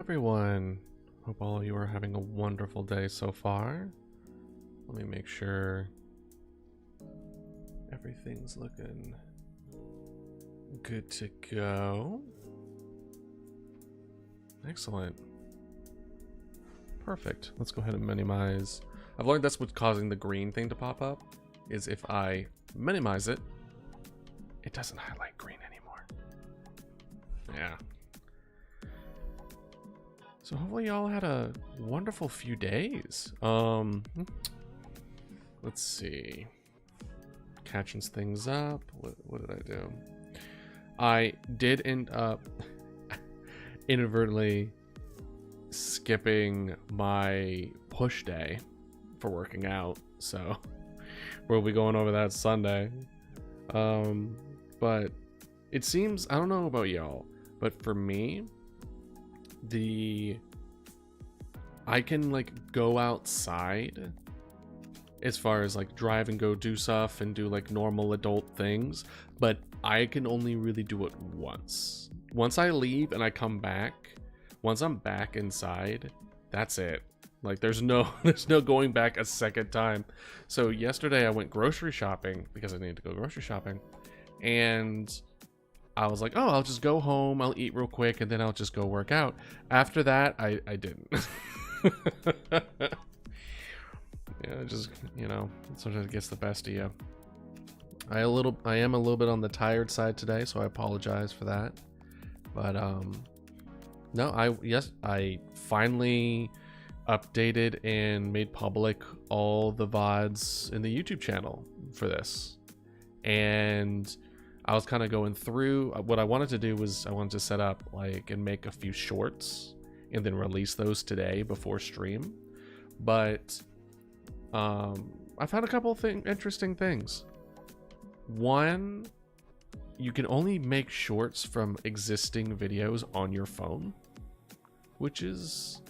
everyone. Hope all of you are having a wonderful day so far. Let me make sure everything's looking good to go. Excellent. Perfect. Let's go ahead and minimize. I've learned that's what's causing the green thing to pop up, is if I minimize it, it doesn't highlight green anymore. Yeah. So hopefully y'all had a wonderful few days. Let's see. Catching things up. What did I do? I did end up inadvertently skipping my push day for working out. So we'll be going over that Sunday. But it seems, I don't know about y'all, but for me, I can like go outside as far as like drive and go do stuff and do like normal adult things, but I can only really do it once. Once I leave and I come back, once I'm back inside, that's it. Like there's no going back a second time. So yesterday I went grocery shopping because I needed to go grocery shopping, and I was like, oh, I'll just go home, I'll eat real quick, and then I'll just go work out. After that, I didn't. Yeah, just, you know, sometimes it gets the best of you. I am a little bit on the tired side today, so I apologize for that. But no, I finally updated and made public all the VODs in the YouTube channel for this. And I was kind of going through what I wanted to do was I wanted to set up like and make a few shorts and then release those today before stream. But I found a couple of interesting things. One, you can only make shorts from existing videos on your phone, which is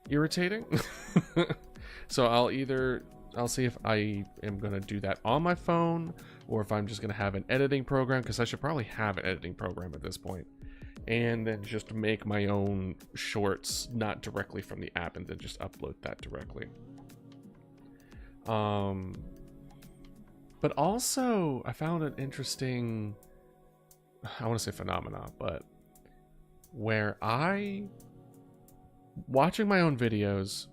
irritating. So I'll see if I am going to do that on my phone or if I'm just going to have an editing program, because I should probably have an editing program at this point, and then just make my own shorts, not directly from the app, and then just upload that directly. But also I found an interesting, I want to say phenomenon, but where watching my own videos,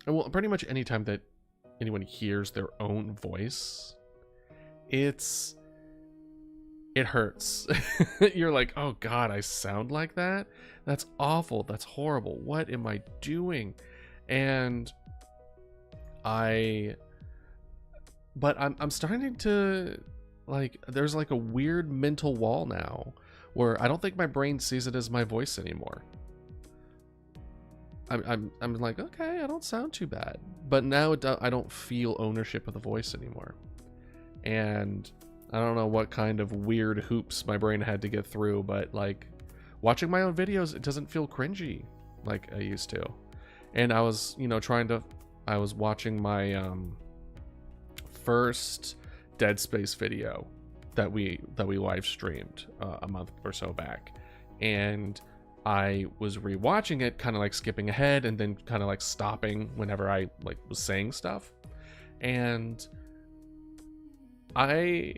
well, pretty much anytime that anyone hears their own voice, it hurts. You're like, oh God, I sound like that? That's awful. That's horrible. What am I doing? But I'm starting to, like, there's like a weird mental wall now where I don't think my brain sees it as my voice anymore. I'm like, okay, I don't sound too bad, but now I don't feel ownership of the voice anymore. And I don't know what kind of weird hoops my brain had to get through, but like watching my own videos, it doesn't feel cringy like I used to. And I was, you know, I was watching my first Dead Space video that we live streamed a month or so back, and I was rewatching it, kind of like skipping ahead and then kind of like stopping whenever I like was saying stuff, and I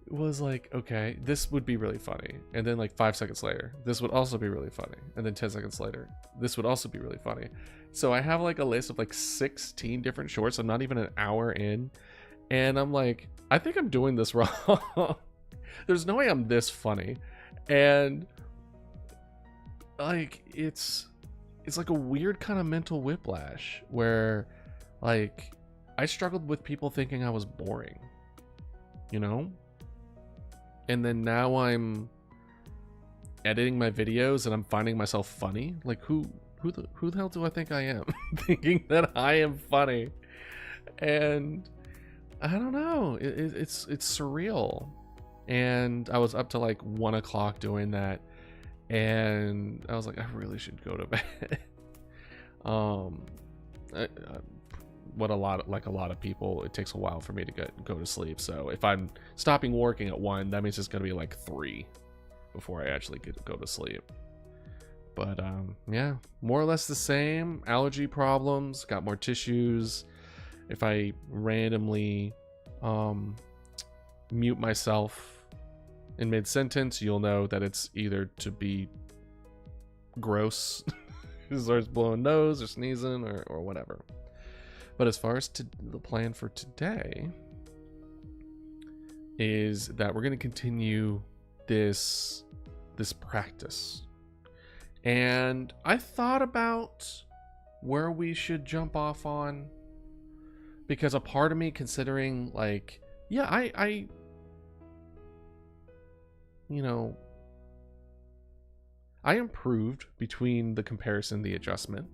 was like, okay, this would be really funny, and then like 5 seconds later, this would also be really funny, and then 10 seconds later, this would also be really funny. So I have like a list of like 16 different shorts. I'm not even an hour in, and I'm like, I think I'm doing this wrong. There's no way I'm this funny. And like it's like a weird kind of mental whiplash where like I struggled with people thinking I was boring, you know? And then now I'm editing my videos and I'm finding myself funny. Like who the hell do I think I am? Thinking that I am funny. And I don't know, it's surreal. And I was up to like 1 o'clock doing that, and I was like, I really should go to bed. What a lot of people, it takes a while for me to go to sleep. So if I'm stopping working at 1, that means it's gonna be like 3 before I actually get to go to sleep. But yeah, more or less the same. Allergy problems, got more tissues. If I randomly mute myself in mid-sentence, you'll know that it's either to be gross, starts blowing nose or sneezing or whatever. But as far as the plan for today is that we're going to continue this practice. And I thought about where we should jump off on, because a part of me considering, like, yeah, I you know, I improved between the comparison, the adjustment.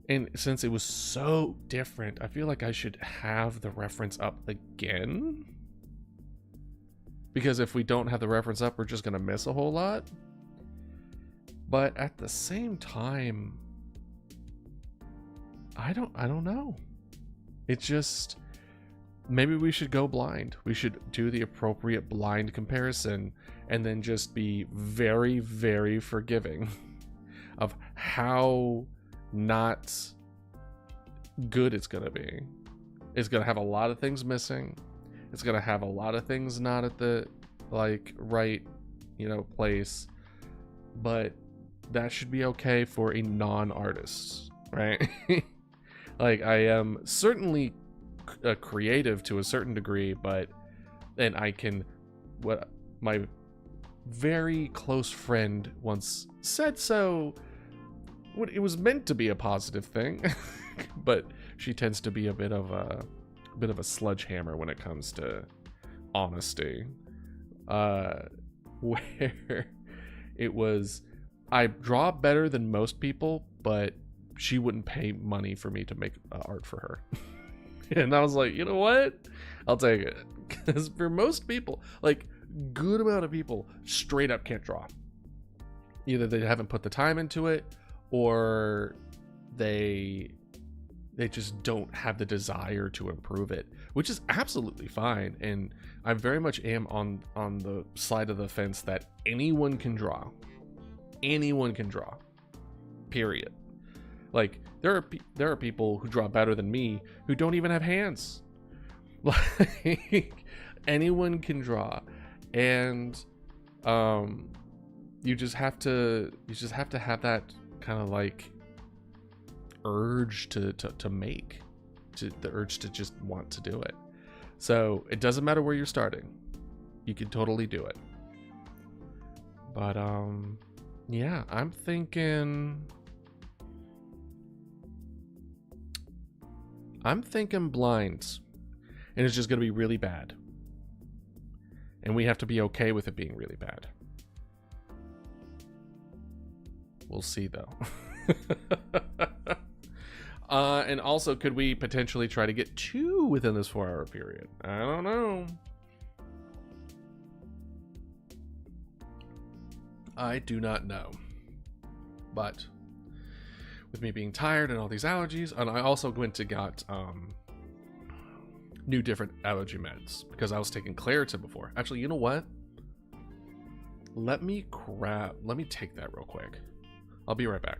And since it was so different, I feel like I should have the reference up again. Because if we don't have the reference up, we're just going to miss a whole lot. But at the same time, I don't know. It's just, maybe we should go blind. We should do the appropriate blind comparison and then just be very, very forgiving of how not good it's going to be. It's going to have a lot of things missing. It's going to have a lot of things not at the right, place. But that should be okay for a non-artist, right? Like, I am certainly creative to a certain degree, and I can, what my very close friend once said, so it was meant to be a positive thing, but she tends to be a bit of a sledgehammer when it comes to honesty, where it was, I draw better than most people, but she wouldn't pay money for me to make art for her. And I was like, you know what? I'll take it. Because for most people, like, good amount of people straight up can't draw. Either they haven't put the time into it, or they just don't have the desire to improve it, which is absolutely fine. And I very much am on the side of the fence that anyone can draw. Anyone can draw. Period. Like, there are people who draw better than me who don't even have hands. Like, anyone can draw, and you just have to have that kind of like urge to make, the urge to just want to do it. So it doesn't matter where you're starting, you can totally do it. But yeah, I'm thinking blinds, and it's just going to be really bad. And we have to be okay with it being really bad. We'll see, though. And also, could we potentially try to get 2 within this 4-hour period? I don't know. I do not know. But with me being tired and all these allergies, and I also went and got new different allergy meds because I was taking Claritin before. Actually, you know what? Let me take that real quick. I'll be right back.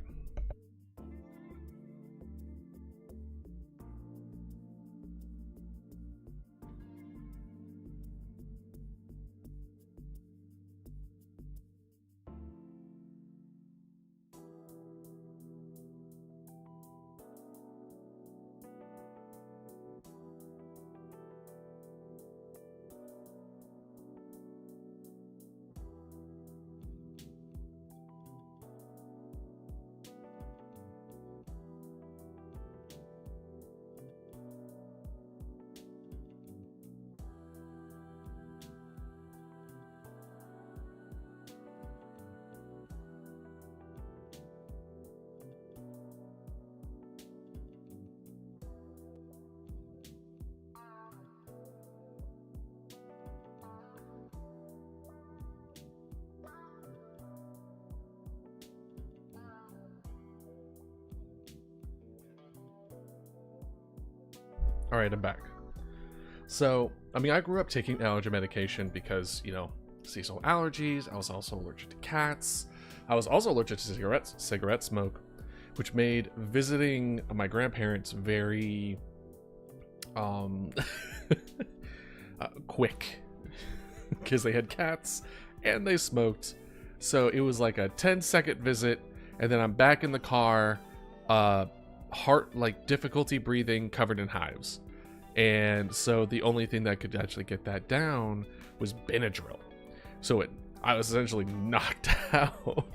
All right, I'm back. So, I mean, I grew up taking allergy medication because, seasonal allergies. I was also allergic to cats. I was also allergic to cigarette smoke, which made visiting my grandparents very quick, because they had cats and they smoked. So it was like a 10-second visit, and then I'm back in the car, heart, like difficulty breathing, covered in hives. And so the only thing that could actually get that down was Benadryl. So I was essentially knocked out.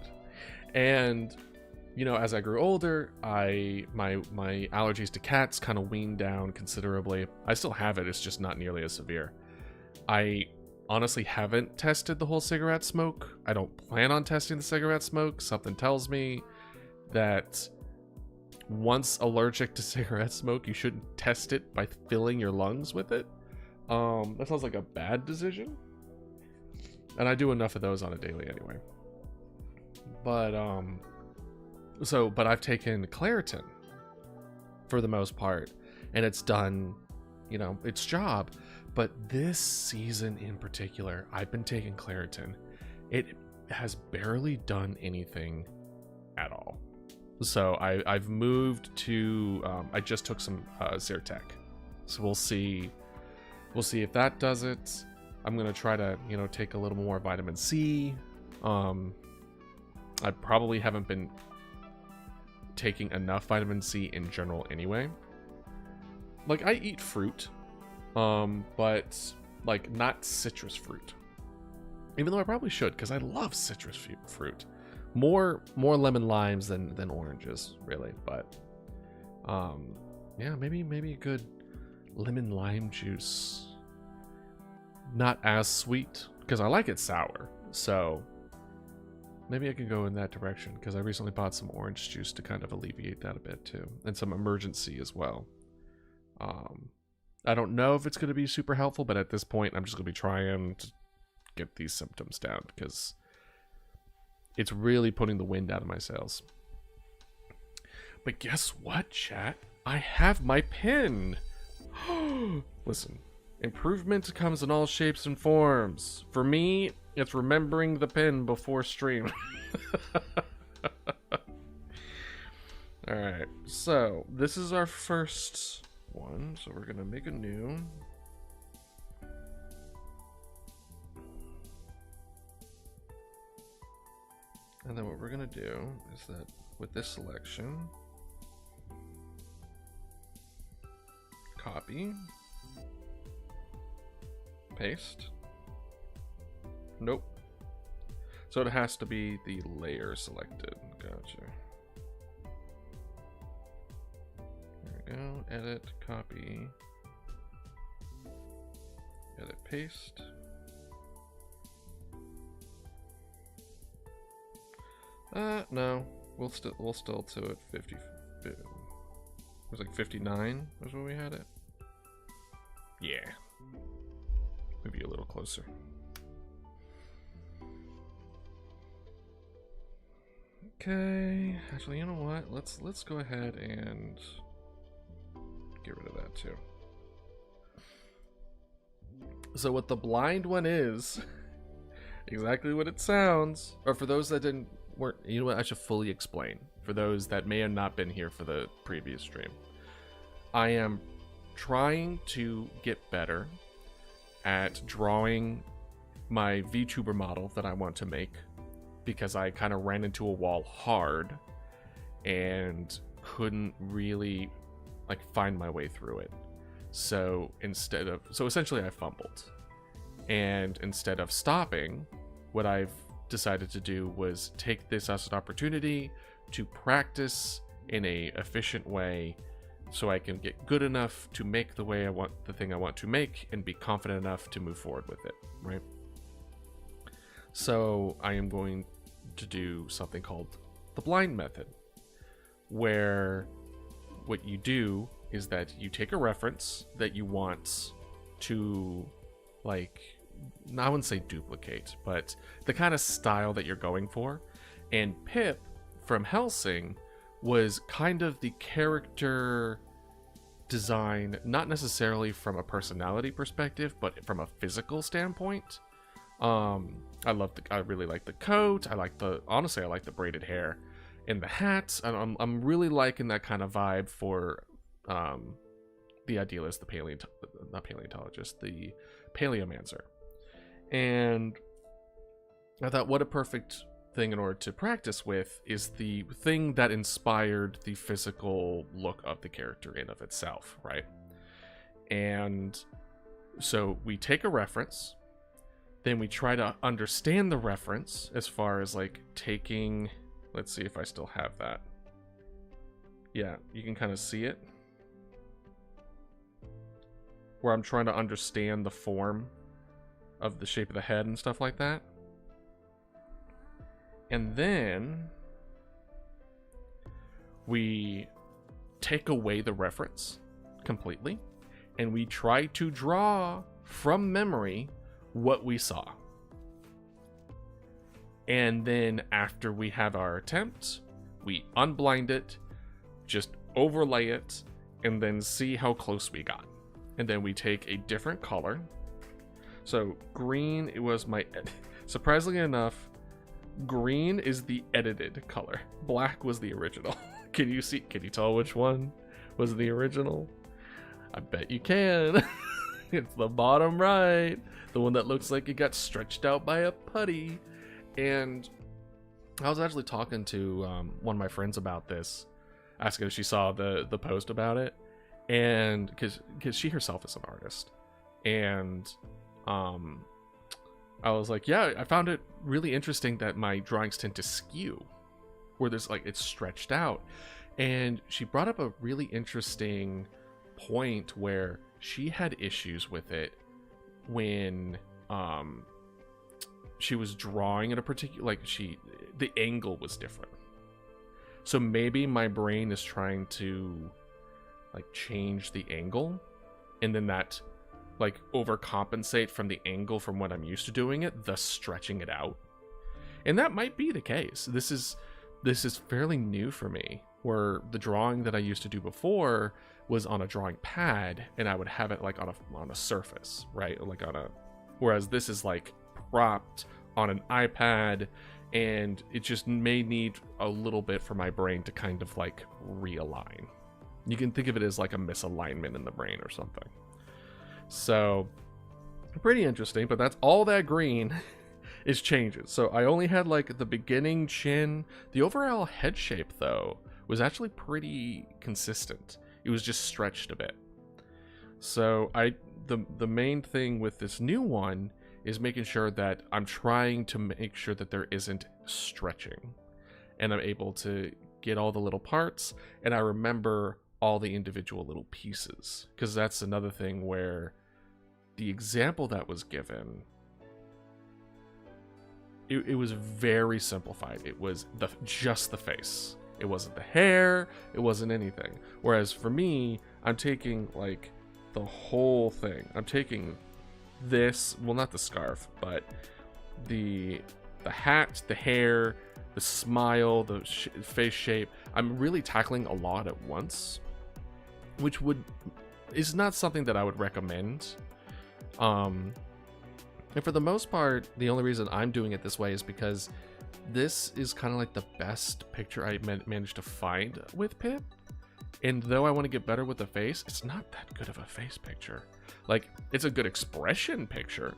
And you know, as I grew older, my allergies to cats kind of weaned down considerably. I still have it, it's just not nearly as severe. I honestly haven't tested the whole cigarette smoke. I don't plan on testing the cigarette smoke. Something tells me that once allergic to cigarette smoke, you shouldn't test it by filling your lungs with it. That sounds like a bad decision. And I do enough of those on a daily anyway. But but I've taken Claritin for the most part, and it's done, you know, its job. But this season in particular, I've been taking Claritin. It has barely done anything at all. So I've moved to, I just took some Zyrtec. So we'll see if that does it. I'm gonna try to, you know, take a little more vitamin C. I probably haven't been taking enough vitamin C in general anyway. Like, I eat fruit, but like not citrus fruit, even though I probably should, because I love citrus fruit. More lemon limes than oranges, really. But yeah, maybe a good lemon lime juice. Not as sweet, because I like it sour, so maybe I can go in that direction, because I recently bought some orange juice to kind of alleviate that a bit too, and some emergency as well. I don't know if it's going to be super helpful, but at this point I'm just going to be trying to get these symptoms down, because it's really putting the wind out of my sails. But guess what, chat? I have my pin! Listen, improvement comes in all shapes and forms. For me, it's remembering the pin before stream. Alright, so this is our first one, so we're gonna make a new. And then what we're gonna do is that with this selection, copy, paste. Nope. So it has to be the layer selected. Gotcha. There we go. Edit, copy, edit, paste. No. We'll still to it 50. It was like 59 was when we had it. Yeah. Maybe a little closer. Okay. Actually, you know what? Let's go ahead and get rid of that too. So what the blind one is, exactly what it sounds. Or for those that weren't, you know what? I should fully explain. For those that may have not been here for the previous stream, I am trying to get better at drawing my VTuber model that I want to make, because I kind of ran into a wall hard and couldn't really like find my way through it. So essentially I fumbled, and instead of stopping, what I've decided to do was take this as an opportunity to practice in a efficient way, so I can get good enough to make the thing I want to make, and be confident enough to move forward with it, right? So I am going to do something called the blind method, where what you do is that you take a reference that you want to, like, I wouldn't say duplicate, but the kind of style that you're going for. And Pip from Hellsing was kind of the character design, not necessarily from a personality perspective, but from a physical standpoint I really like the coat. Honestly, I like the braided hair and the hat. And I'm really liking that kind of vibe for the idealist, not paleontologist, the paleomancer. And I thought, what a perfect thing in order to practice with is the thing that inspired the physical look of the character in of itself, right? And so we take a reference, then we try to understand the reference as far as like taking, let's see if I still have that. Yeah, you can kind of see it. Where I'm trying to understand the form of the shape of the head and stuff like that. And then we take away the reference completely and we try to draw from memory what we saw. And then after we have our attempt, we unblind it, just overlay it, and then see how close we got. And then we take a different color. So green, it was my, surprisingly enough, green is the edited color. Black was the original. Can you tell which one was the original? I bet you can. It's the bottom right. The one that looks like it got stretched out by a putty. And I was actually talking to one of my friends about this, asking if she saw the post about it. And because she herself is an artist. And I was like, yeah, I found it really interesting that my drawings tend to skew, where there's like, it's stretched out. And she brought up a really interesting point where she had issues with it when she was drawing at a particular, like the angle was different. So maybe my brain is trying to like change the angle, and then that like overcompensate from the angle from what I'm used to doing it, thus stretching it out. And that might be the case. This is fairly new for me, where the drawing that I used to do before was on a drawing pad and I would have it like on a surface, right? Like whereas this is like propped on an iPad, and it just may need a little bit for my brain to kind of like realign. You can think of it as like a misalignment in the brain or something. So pretty interesting, but that's all that green is changes. So I only had like the beginning chin. The overall head shape though was actually pretty consistent. It was just stretched a bit. So the main thing with this new one is making sure that I'm trying to make sure that there isn't stretching, and I'm able to get all the little parts, and I remember all the individual little pieces, because that's another thing where the example that was given, it was very simplified. It was just the face. It wasn't the hair. It wasn't anything. Whereas for me, I'm taking like the whole thing. I'm taking this, well, not the scarf, but the hat, the hair, the smile, the face shape. I'm really tackling a lot at once, which is not something that I would recommend. And for the most part, the only reason I'm doing it this way is because this is kind of like the best picture I managed to find with Pip. And though I want to get better with the face, it's not that good of a face picture. Like, it's a good expression picture,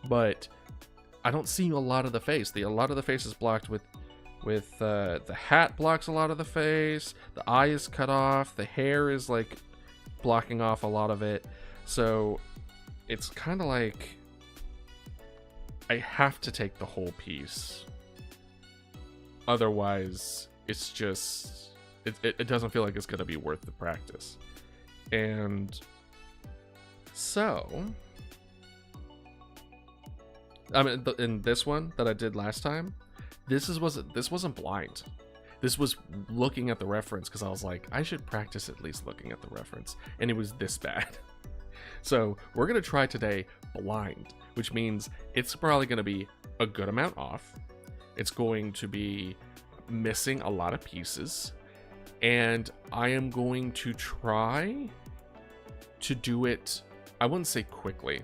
but I don't see a lot of the face. A lot of the face is blocked with the hat blocks a lot of the face. The eye is cut off. The hair is like blocking off a lot of it. So it's kind of like I have to take the whole piece. Otherwise, it's just, it doesn't feel like it's going to be worth the practice. And so, I mean, in this one that I did last time, this wasn't blind. This was looking at the reference, because I was like, I should practice at least looking at the reference. And it was this bad. So we're going to try today blind, which means it's probably going to be a good amount off. It's going to be missing a lot of pieces. And I am going to try to do it, I wouldn't say quickly,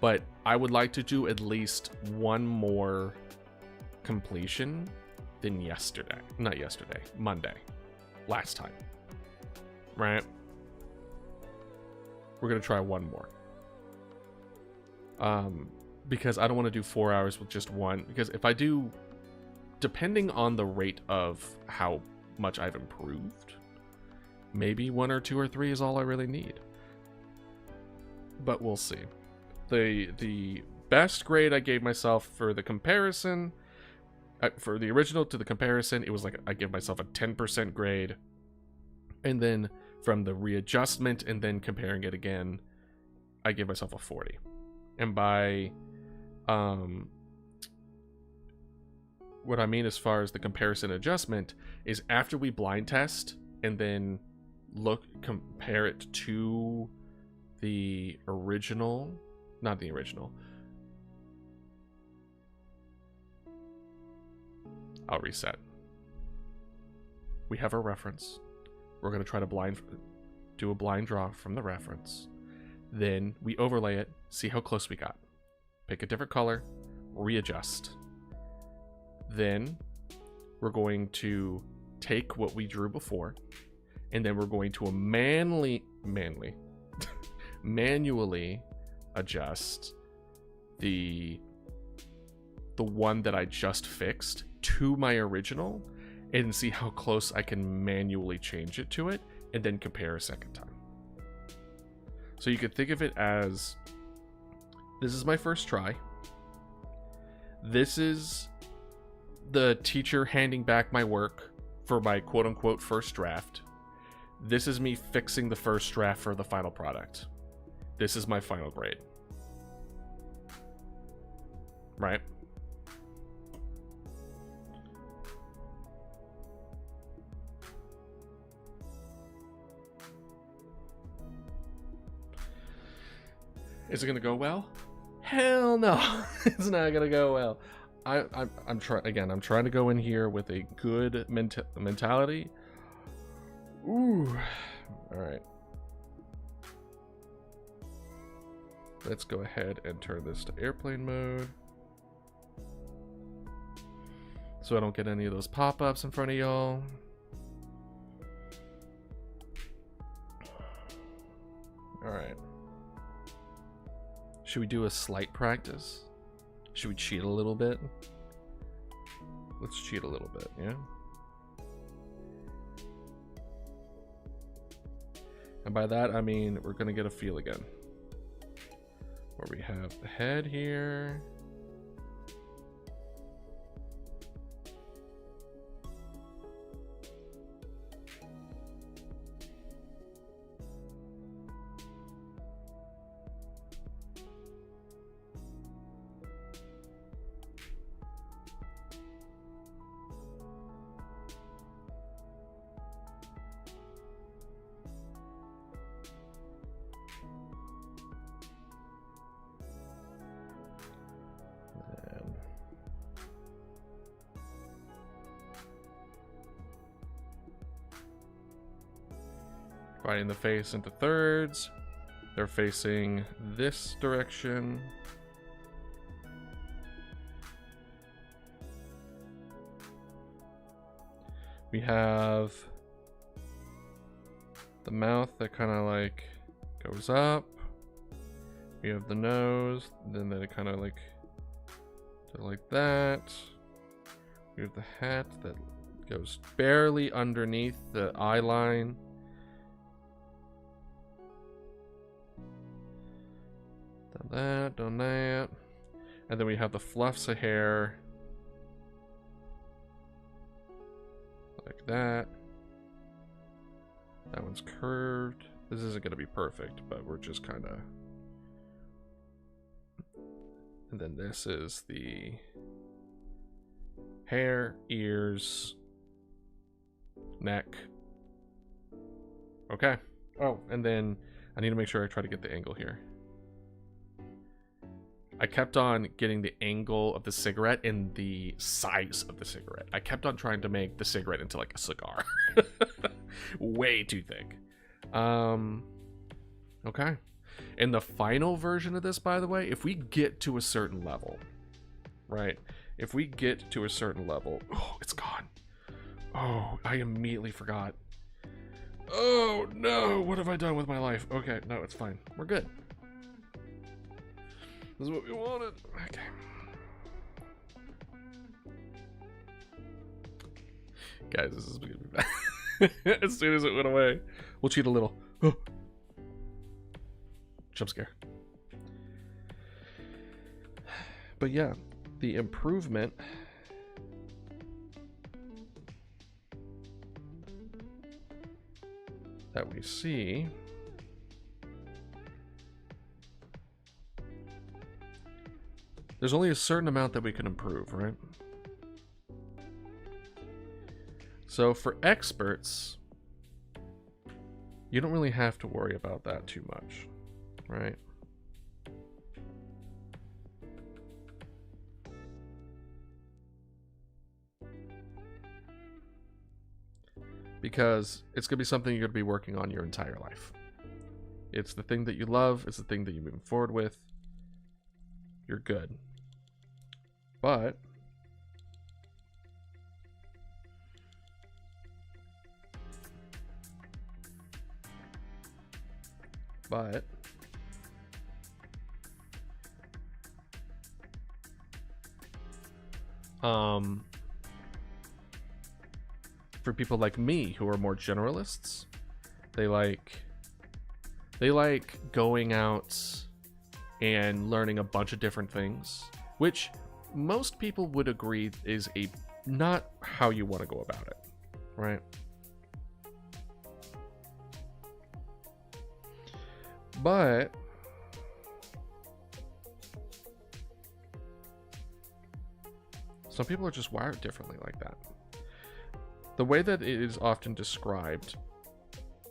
but I would like to do at least one more completion than yesterday. Not yesterday, Monday. Last time. Right? We're going to try one more. Because I don't want to do 4 hours with just one. Because if I do, depending on the rate of how much I've improved, maybe 1 or 2 or 3 is all I really need. But we'll see. The best grade I gave myself for the comparison, for the original to the comparison, it was like I gave myself a 10% grade. And then from the readjustment and then comparing it again, I gave myself a 40. And by what I mean as far as the comparison adjustment is after we blind test and then compare it to the original, not the original. I'll reset. We have our reference. We're going to try to do a blind draw from the reference. Then we overlay it, see how close we got. Pick a different color, readjust. Then we're going to take what we drew before, and then we're going to manually adjust the one that I just fixed to my original and see how close I can manually change it to it, and then compare a second time. So you could think of it as, this is my first try. This is the teacher handing back my work for my quote-unquote first draft. This is me fixing the first draft for the final product. This is my final grade. Right? Is it gonna go well? Hell no. It's not gonna go well. I'm trying to go in here with a good mentality. Ooh. All right. Let's go ahead and turn this to airplane mode, so I don't get any of those pop-ups in front of y'all. All right. Should we do a slight practice? Should we cheat a little bit? Let's cheat a little bit, yeah? And by that, I mean we're going to get a feel again. Where we have the head here. Dividing the face into thirds. They're facing this direction. We have the mouth that kind of like goes up. We have the nose, then it kind of like that. We have the hat that goes barely underneath the eye line. Done that. And then we have the fluffs of hair. Like that. That one's curved. This isn't going to be perfect, but we're just kind of... And then this is the hair, ears, neck. Okay. Oh, and then I need to make sure I try to get the angle here. I kept on getting the angle of the cigarette and the size of the cigarette. I kept on trying to make the cigarette into like a cigar. Way too thick. Okay. In the final version of this, by the way, if we get to a certain level, right? If we get to a certain level, oh, it's gone. Oh, I immediately forgot. Oh no, what have I done with my life? Okay, no, it's fine. We're good. This is what we wanted. Okay. Guys, this is gonna be bad. As soon as it went away, we'll cheat a little. Oh. Jump scare. But yeah, the improvement that we see there's only a certain amount that we can improve, right? So for experts, you don't really have to worry about that too much, right? Because it's going to be something you're going to be working on your entire life. It's the thing that you love. It's the thing that you're moving forward with. You're good. But for people like me who are more generalists, they like going out and learning a bunch of different things, which most people would agree is not how you want to go about it, right? But some people are just wired differently like that. The way that it is often described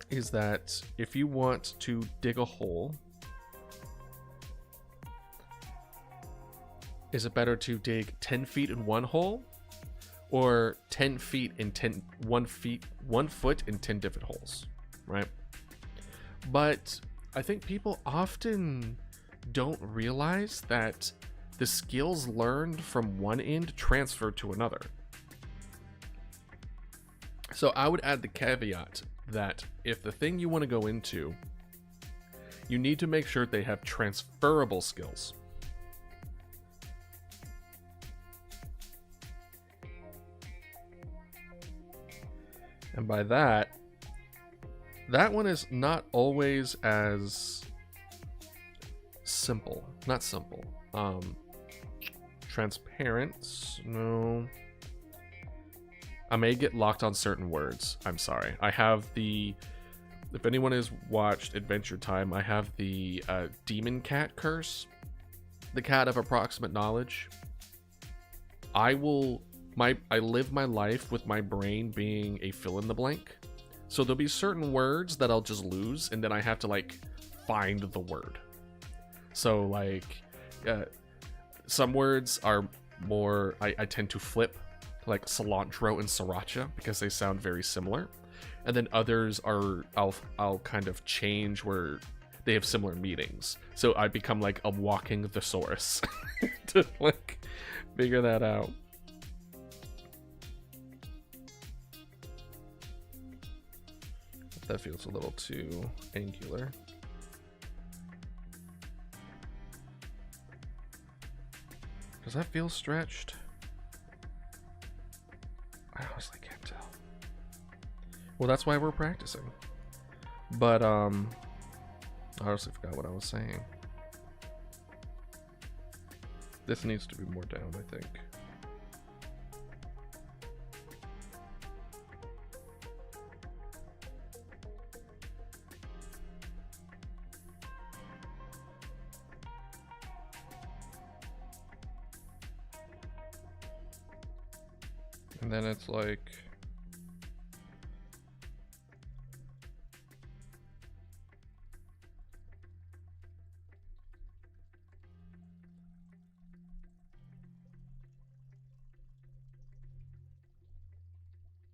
is that if you want to dig a hole, is it better to dig 10 feet in one hole or 10 feet in 1 foot in 10 different holes, right? But I think people often don't realize that the skills learned from one end transfer to another. So I would add the caveat that if the thing you want to go into, you need to make sure they have transferable skills. And by that one is not always as simple. Not simple. Transparent? No. I may get locked on certain words. I'm sorry. I have the... If anyone has watched Adventure Time, I have the Demon Cat curse. The cat of approximate knowledge. I live my life with my brain being a fill-in-the-blank. So there'll be certain words that I'll just lose, and then I have to, like, find the word. So, like, some words are more... I tend to flip, like cilantro and sriracha, because they sound very similar. And then others are... I'll kind of change where they have similar meanings. So I become, like, a walking thesaurus to, like, figure that out. That feels a little too angular. Does that feel stretched? I honestly can't tell. Well, that's why we're practicing. But, I honestly forgot what I was saying. This needs to be more down, I think. And then it's like...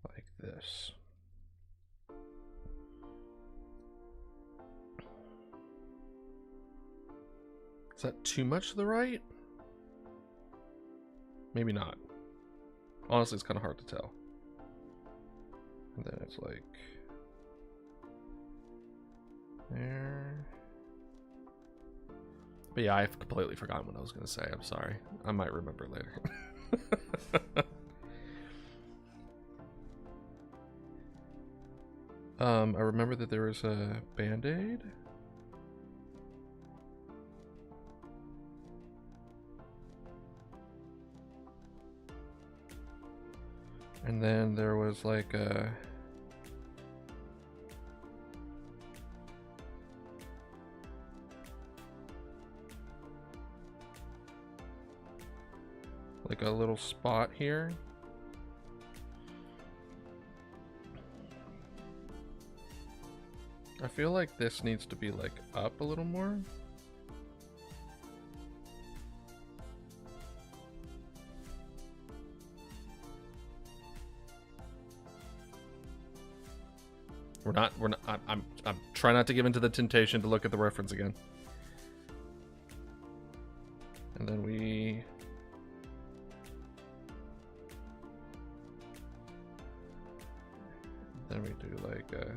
like this. Is that too much to the right? Maybe not. Honestly, it's kind of hard to tell. And then it's like there. But yeah, I've completely forgotten what I was going to say. I'm sorry. I might remember later. I remember that there was a Band-Aid. And then there was like a little spot here. I feel like this needs to be like up a little more. We're not, I'm trying not to give into the temptation to look at the reference again. And then we do like a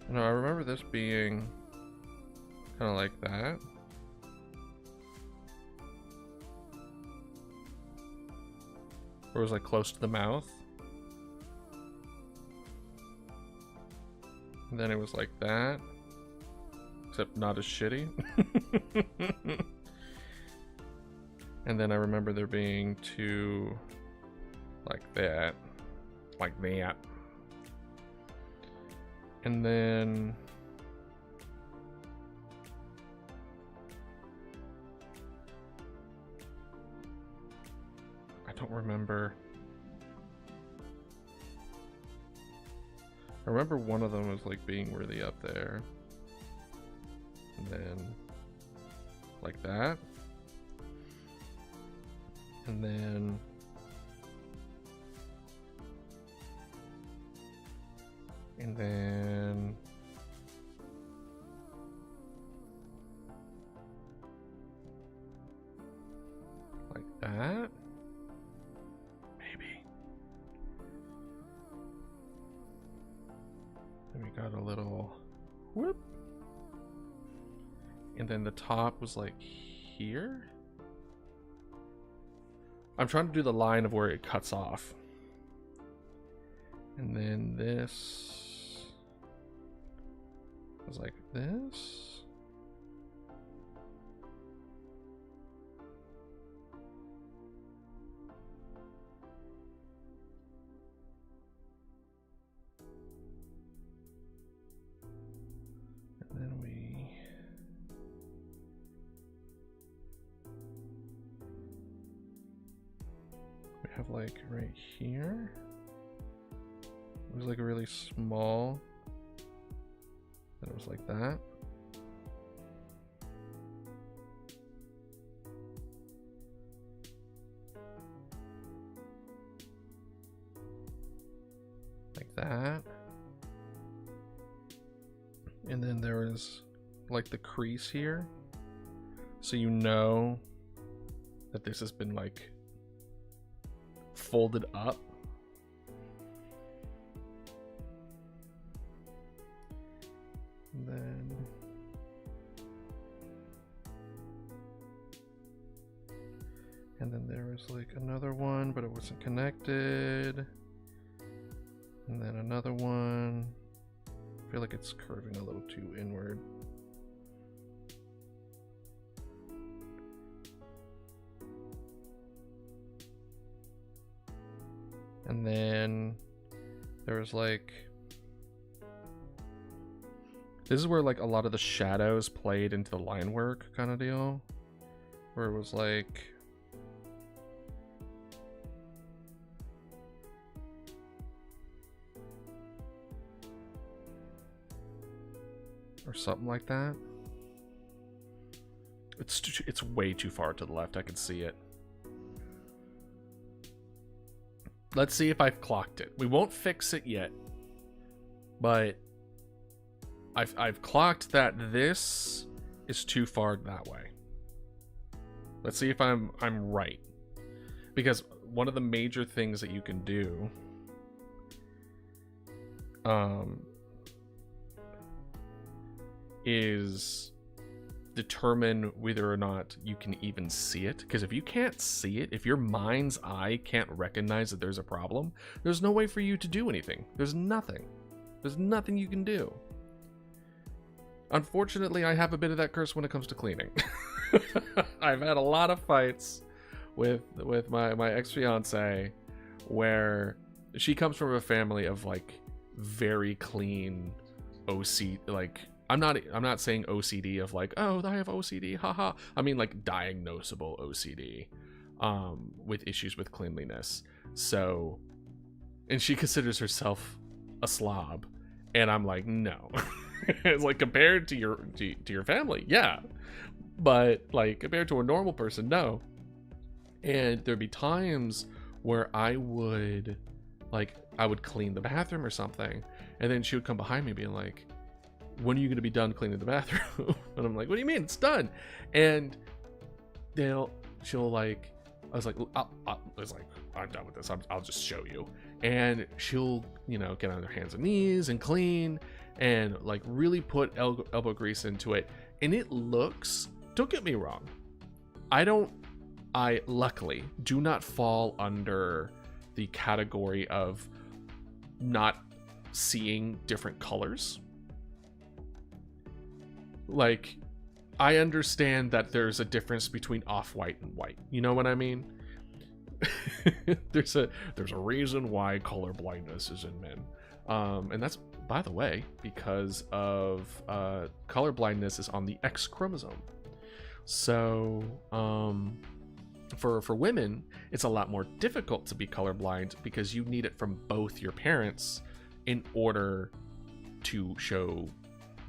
no, I remember this being kind of like that. Or it was like close to the mouth. And then it was like that. Except not as shitty. And then I remember there being two like that. Like that. And then I don't remember. I remember one of them was like being really up there. And then like that. And then like that. Maybe. Then we got a little whoop. And then the top was like here. I'm trying to do the line of where it cuts off. And then this was like this. And then we have like right here. It was like a really small. Then it was like that. Like that. And then there was like the crease here. So you know that this has been like folded up. And then there was like another one, but it wasn't connected. And then another one. I feel like it's curving a little too inward. And then there was like, this is where like a lot of the shadows played into the line work kind of deal, where it was like, or something like that. It's way too far to the left. I can see it. let's see if I've clocked it. We won't fix it yet, but I've clocked that this is too far that way. Let's see if I'm right. Because one of the major things that you can do is determine whether or not you can even see it. Because if you can't see it, if your mind's eye can't recognize that there's a problem, there's no way for you to do anything. There's nothing you can do. Unfortunately, I have a bit of that curse when it comes to cleaning. I've had a lot of fights with my ex-fiance where she comes from a family of like very clean OCD. Like I'm not saying OCD of like, oh, I have OCD, haha. I mean like diagnosable OCD with issues with cleanliness. So, and she considers herself a slob, and I'm like, no. It's like compared to your family, yeah, but like compared to a normal person, no. And there'd be times where I would clean the bathroom or something, and then she would come behind me being like, when are you going to be done cleaning the bathroom? And I'm like, what do you mean it's done? And she'll like, I was like, I'm done with this, I'll just show you. And she'll, you know, get on her hands and knees and clean and like really put elbow grease into it, and it looks, don't get me wrong, I luckily do not fall under the category of not seeing different colors. Like, I understand that there's a difference between off-white and white, you know what I mean? there's a reason why color blindness is in men, and that's, by the way, because of color blindness is on the X chromosome. So for women, it's a lot more difficult to be colorblind because you need it from both your parents in order to show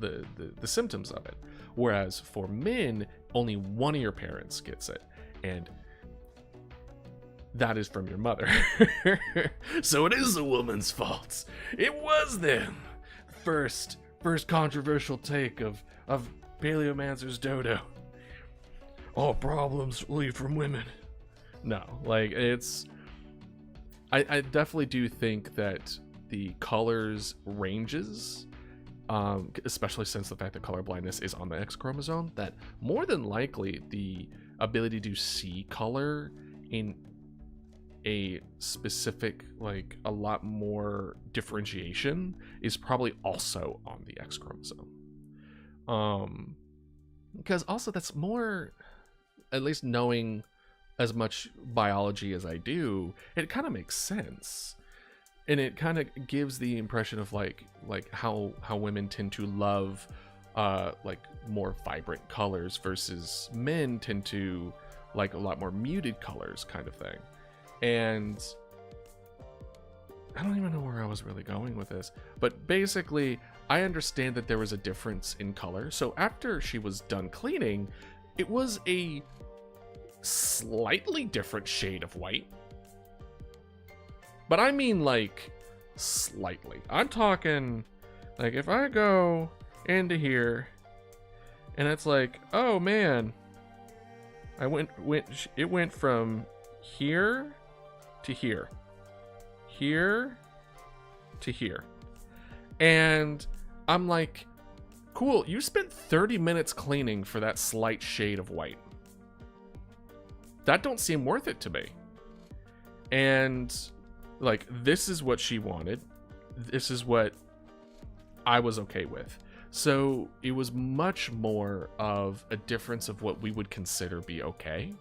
the symptoms of it. Whereas for men, only one of your parents gets it, and that is from your mother. So it is a woman's fault. It was them. First controversial take of Paleomancer's dodo. All problems leave from women. No, like it's, I definitely do think that the colors ranges, especially since the fact that color blindness is on the X chromosome, that more than likely the ability to see color in a specific, like a lot more differentiation, is probably also on the X chromosome. Because also that's more, at least knowing as much biology as I do, it kind of makes sense. And it kind of gives the impression of like how women tend to love like more vibrant colors versus men tend to like a lot more muted colors, kind of thing. And I don't even know where I was really going with this, but basically I understand that there was a difference in color. So after she was done cleaning, it was a slightly different shade of white. But I mean like slightly. I'm talking like if I go into here and it's like, oh man, it went from here to here, here to here. And I'm like, cool, you spent 30 minutes cleaning for that slight shade of white. That don't seem worth it to me. And like, this is what she wanted. This is what I was okay with. So it was much more of a difference of what we would consider be okay.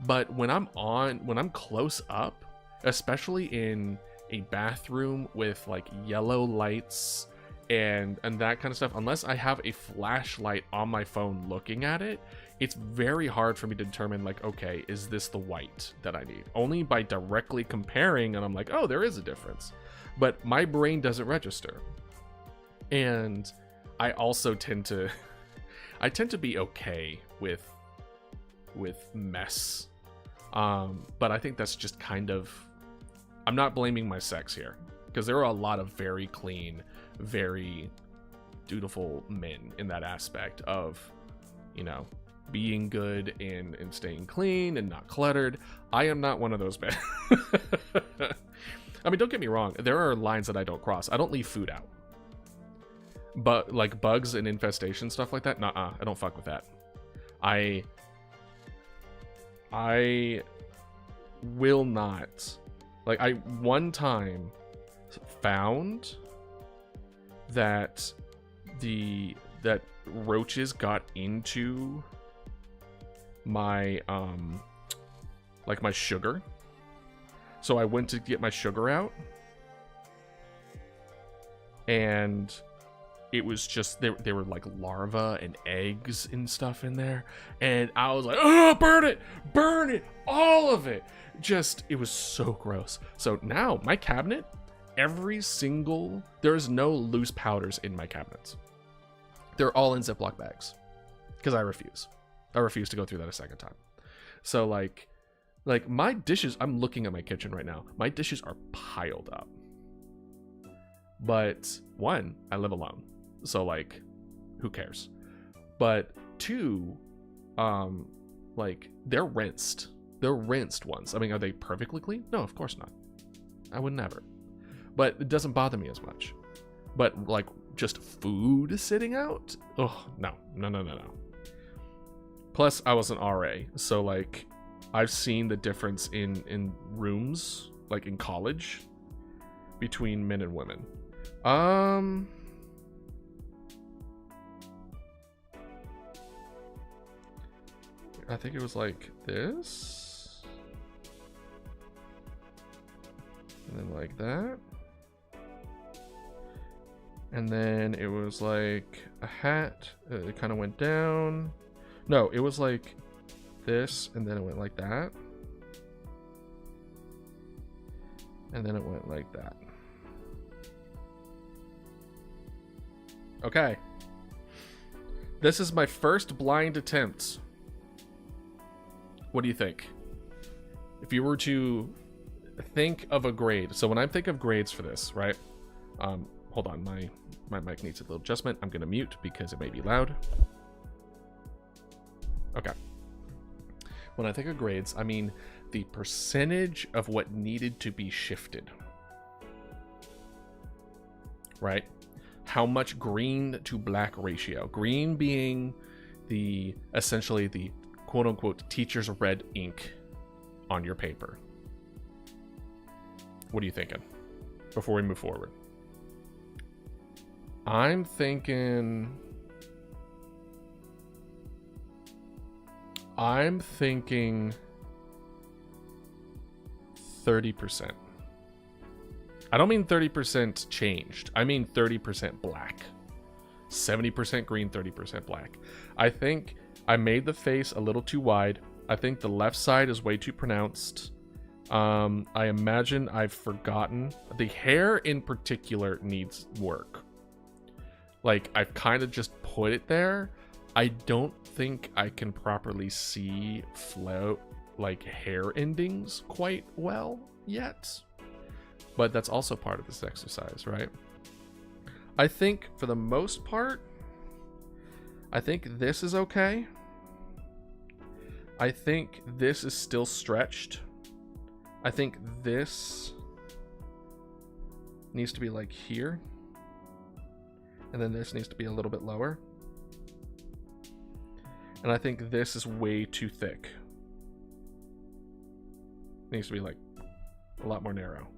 But when I'm close up, especially in a bathroom with like yellow lights and that kind of stuff, unless I have a flashlight on my phone looking at it, it's very hard for me to determine like, okay, is this the white that I need? Only by directly comparing, and I'm like, oh, there is a difference. But my brain doesn't register. And I also tend to be okay with mess. But I think that's just kind of I'm not blaming my sex here, because there are a lot of very clean, very dutiful men in that aspect of, you know, being good and staying clean and not cluttered. I am not one of those men. I mean, don't get me wrong. There are lines that I don't cross. I don't leave food out. But like bugs and infestation, stuff like that, nuh-uh, I don't fuck with that. I will not. Like, I one time found that that roaches got into my like my sugar. So I went to get my sugar out, and it was just, they were like larvae and eggs and stuff in there, and I was like, oh, burn it, all of it. Just, it was so gross. So now my cabinet, there's no loose powders in my cabinets. They're all in Ziploc bags, because I refuse to go through that a second time. So like my dishes, I'm looking at my kitchen right now, my dishes are piled up. But one, I live alone, so like, who cares? But two, like, they're rinsed once. I mean, are they perfectly clean? No, of course not. I would never. But it doesn't bother me as much. But like, just food sitting out? Oh, no. Plus, I was an RA, so like, I've seen the difference in rooms, like in college, between men and women. I think it was like this, and then like that, and then it was like a hat. It kind of went down. No, it was like this, and then it went like that, and then it went like that. Okay, this is my first blind attempt. What do you think? If you were to think of a grade, so when I think of grades for this, right? Hold on, my mic needs a little adjustment. I'm gonna mute because it may be loud. Okay. When I think of grades, I mean the percentage of what needed to be shifted. Right? How much green to black ratio. Green being essentially the quote unquote teacher's red ink on your paper. What are you thinking before we move forward? I'm thinking 30%. I don't mean 30% changed. I mean 30% black. 70% green, 30% black. I think I made the face a little too wide. I think the left side is way too pronounced. I imagine I've forgotten. The hair in particular needs work. Like, I've kind of just put it there. I don't think I can properly see like hair endings quite well yet. But that's also part of this exercise, right? I think for the most part, I think this is okay. I think this is still stretched. I think this needs to be like here. And then this needs to be a little bit lower. And I think this is way too thick. It needs to be like a lot more narrow.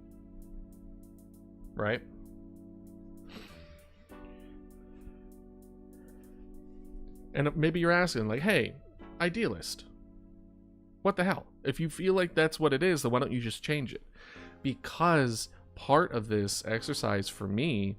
Right? And maybe you're asking, like, hey, idealist, what the hell? If you feel like that's what it is, then why don't you just change it? Because part of this exercise for me,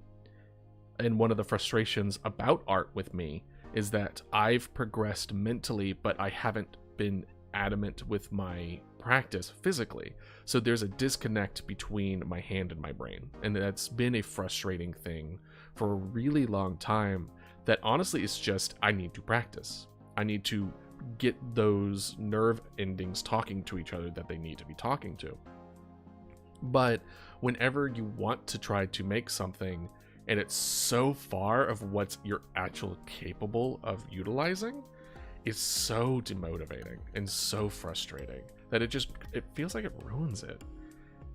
and one of the frustrations about art with me, is that I've progressed mentally, but I haven't been adamant with my practice physically. So there's a disconnect between my hand and my brain. And that's been a frustrating thing for a really long time, that honestly is just, I need to practice. I need to get those nerve endings talking to each other that they need to be talking to. But whenever you want to try to make something and it's so far of what you're actually capable of utilizing, it's so demotivating and so frustrating that it feels like it ruins it.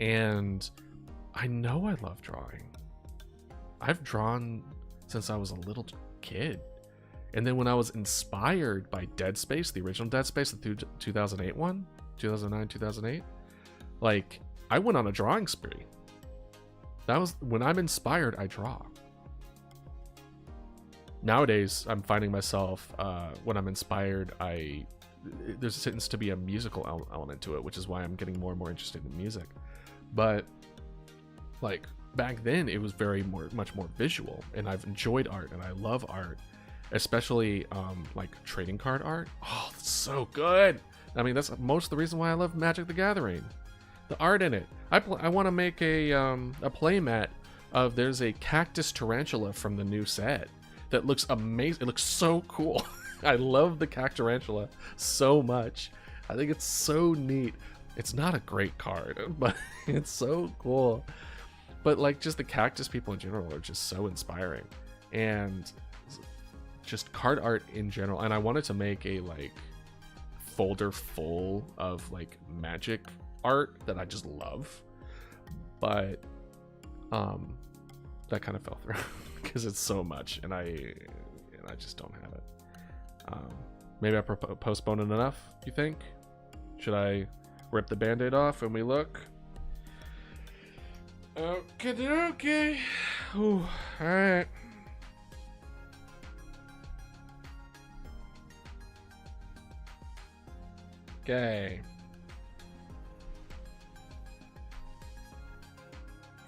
And I know I love drawing. I've drawn since I was a little kid. And then when I was inspired by Dead Space, the original Dead Space, the 2008 one, 2009, 2008, like, I went on a drawing spree. That was when I'm inspired, I draw. Nowadays, I'm finding myself, when I'm inspired, there tends to be a musical element to it, which is why I'm getting more and more interested in music. But like back then, it was much more visual, and I've enjoyed art, and I love art, especially like trading card art. Oh, it's so good. I mean, that's most of the reason why I love Magic the Gathering. The art in it. I want to make a playmat of, there's a cactus tarantula from the new set that looks amazing. It looks so cool. I love the cactarantula so much. I think it's so neat. It's not a great card, but it's so cool. But like, just the cactus people in general are just so inspiring, and just card art in general. And I wanted to make a like folder full of like Magic art that I just love, but that kind of fell through because it's so much, and I just don't have it. Maybe I postponed it enough, you think? Should I rip the band-aid off and we look? Okay. Ooh, all right. Okay.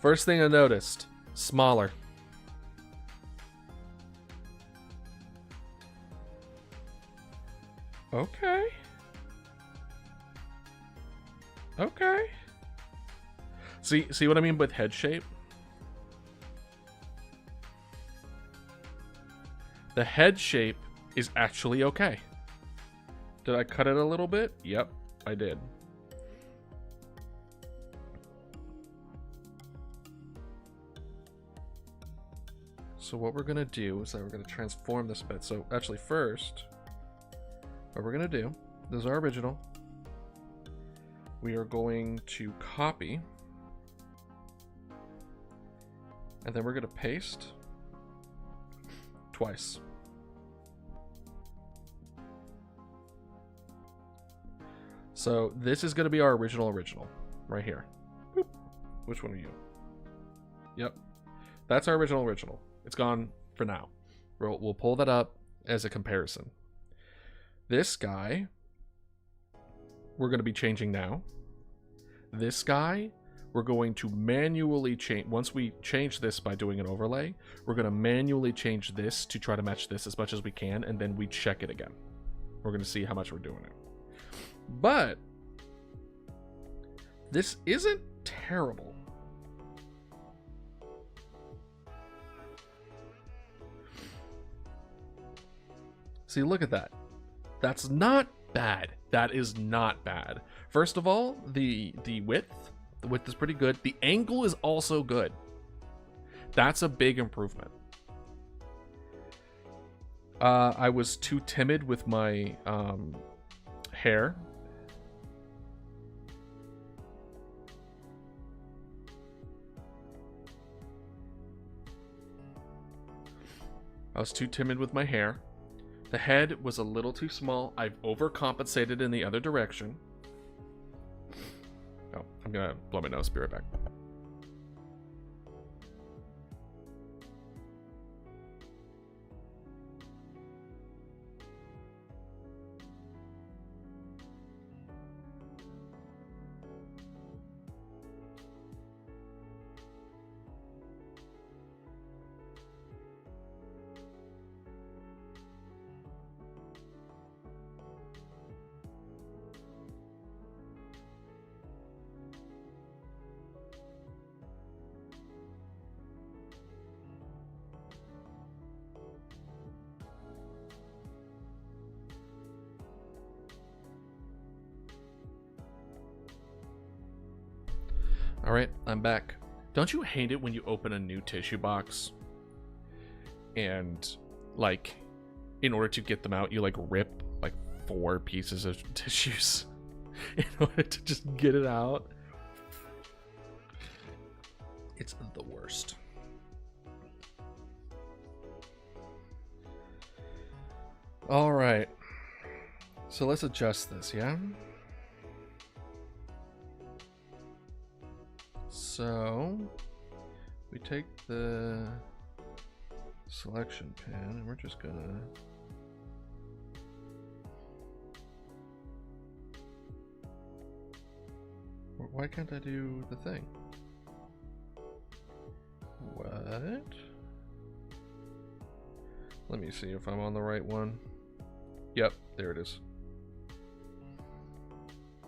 First thing I noticed, smaller. Okay. Okay. See what I mean with head shape? The head shape is actually okay. Did I cut it a little bit? Yep, I did. So what we're gonna do is that we're gonna transform this a bit. So actually first, what we're gonna do, this is our original. We are going to copy, and then we're gonna paste twice. So this is gonna be our original right here. Boop. Which one are you? Yep, that's our original. It's gone for now. We'll pull that up as a comparison. This guy, we're going to be changing now. This guy, we're going to manually change. Once we change this by doing an overlay, we're going to manually change this to try to match this as much as we can, and then we check it again. We're going to see how much we're doing it. But this isn't terrible. See, look at that. That's not bad. That is not bad. First of all, the width is pretty good. The angle is also good. That's a big improvement. I was too timid with my hair. I was too timid with my hair. The head was a little too small. I've overcompensated in the other direction. Oh, I'm gonna blow my nose. Be right back. All right, I'm back. Don't you hate it when you open a new tissue box and, like, in order to get them out, you, like, rip, like, 4 pieces of tissues in order to just get it out? It's the worst. All right. So let's adjust this, yeah? So we take the selection pen and we're just gonna why can't I do the thing? What? Let me see if I'm on the right one. Yep, there it is.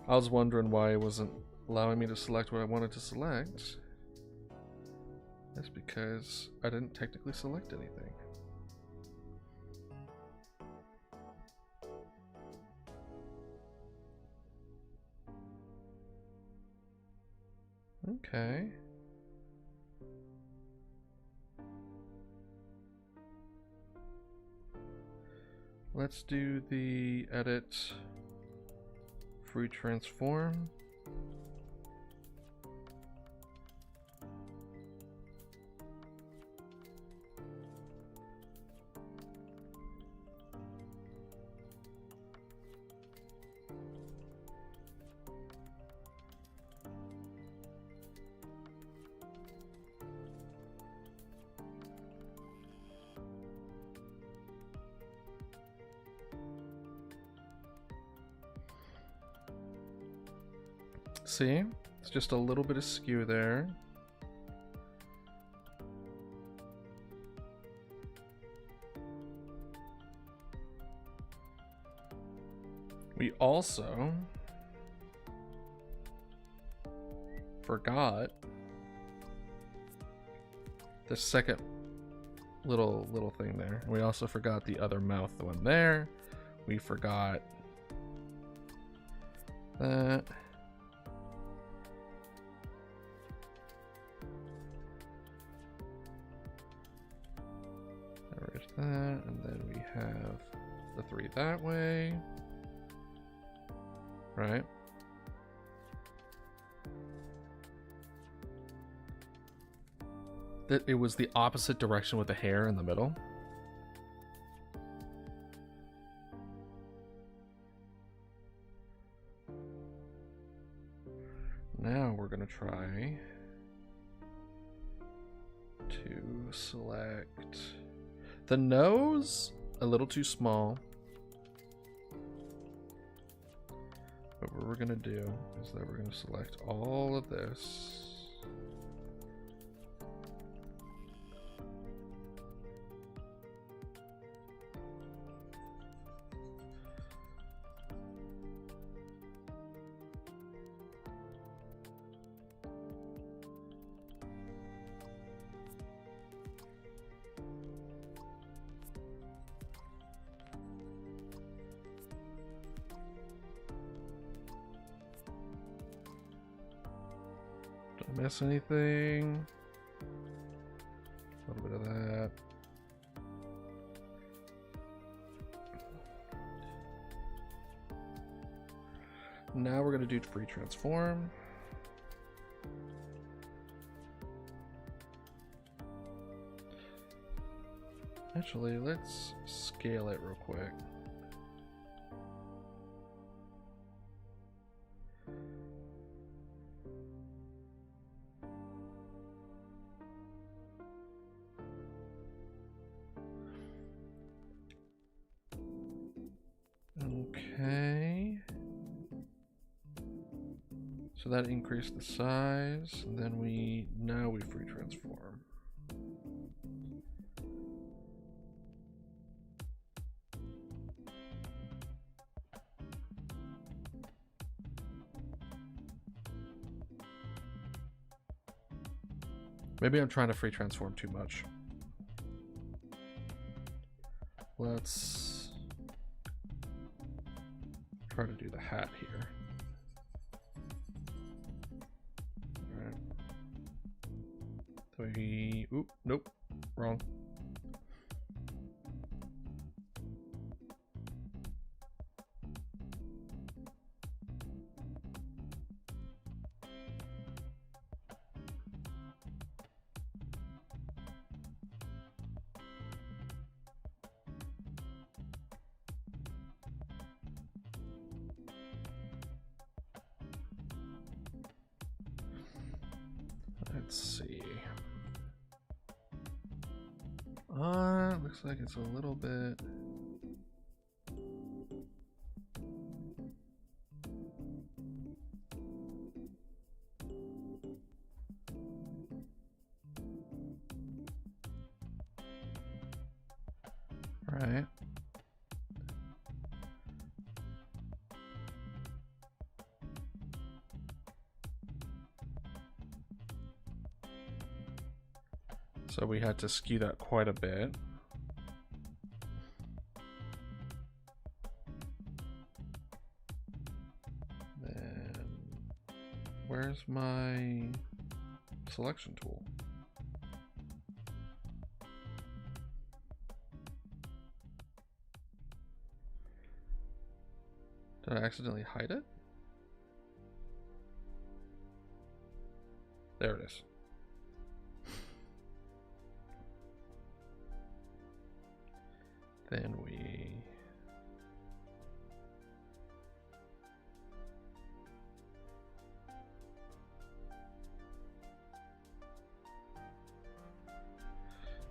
I was wondering why it wasn't allowing me to select what I wanted to select. That's because I didn't technically select anything. Okay. Let's do the edit free transform. See, it's just a little bit of skew there. We also forgot the second little thing there. We also forgot the other mouth one there. We forgot that. There's that, and then we have the 3 that way. Right? That it was the opposite direction with the hair in the middle. Now we're gonna try to select the nose, a little too small. But what we're gonna do is that we're gonna select all of this. Don't miss anything. A little bit of that. Now we're going to do free transform. Actually, let's scale it real quick. Okay. So that increased the size, and then now we free transform. Maybe I'm trying to free transform too much. Let's try to do the hat here. All right. copy. Oop, nope, wrong. Let's see. Looks like it's a little bit. Right. So we had to skew that quite a bit. Then where's my selection tool? Did I accidentally hide it? There it is. Then we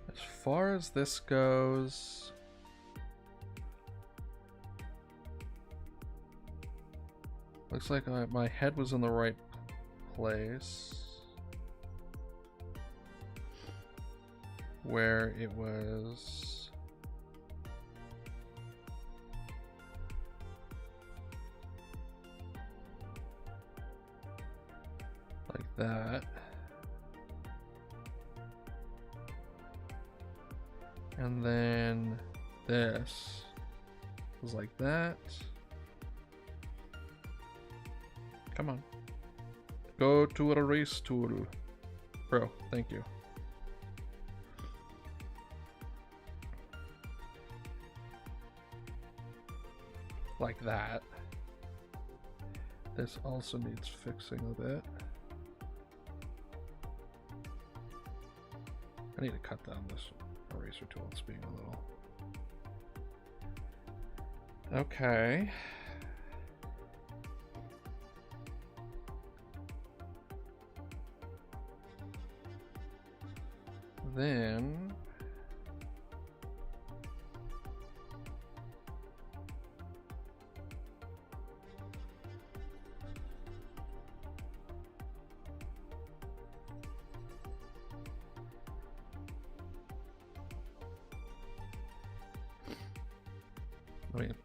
as far as this goes, looks like my head was in the right place where it was. Like that. And then this was like that. Come on. Go to erase tool. Bro, thank you. Like that. This also needs fixing a bit. I need to cut down this eraser tool. It's being a little... Okay. Then... Let me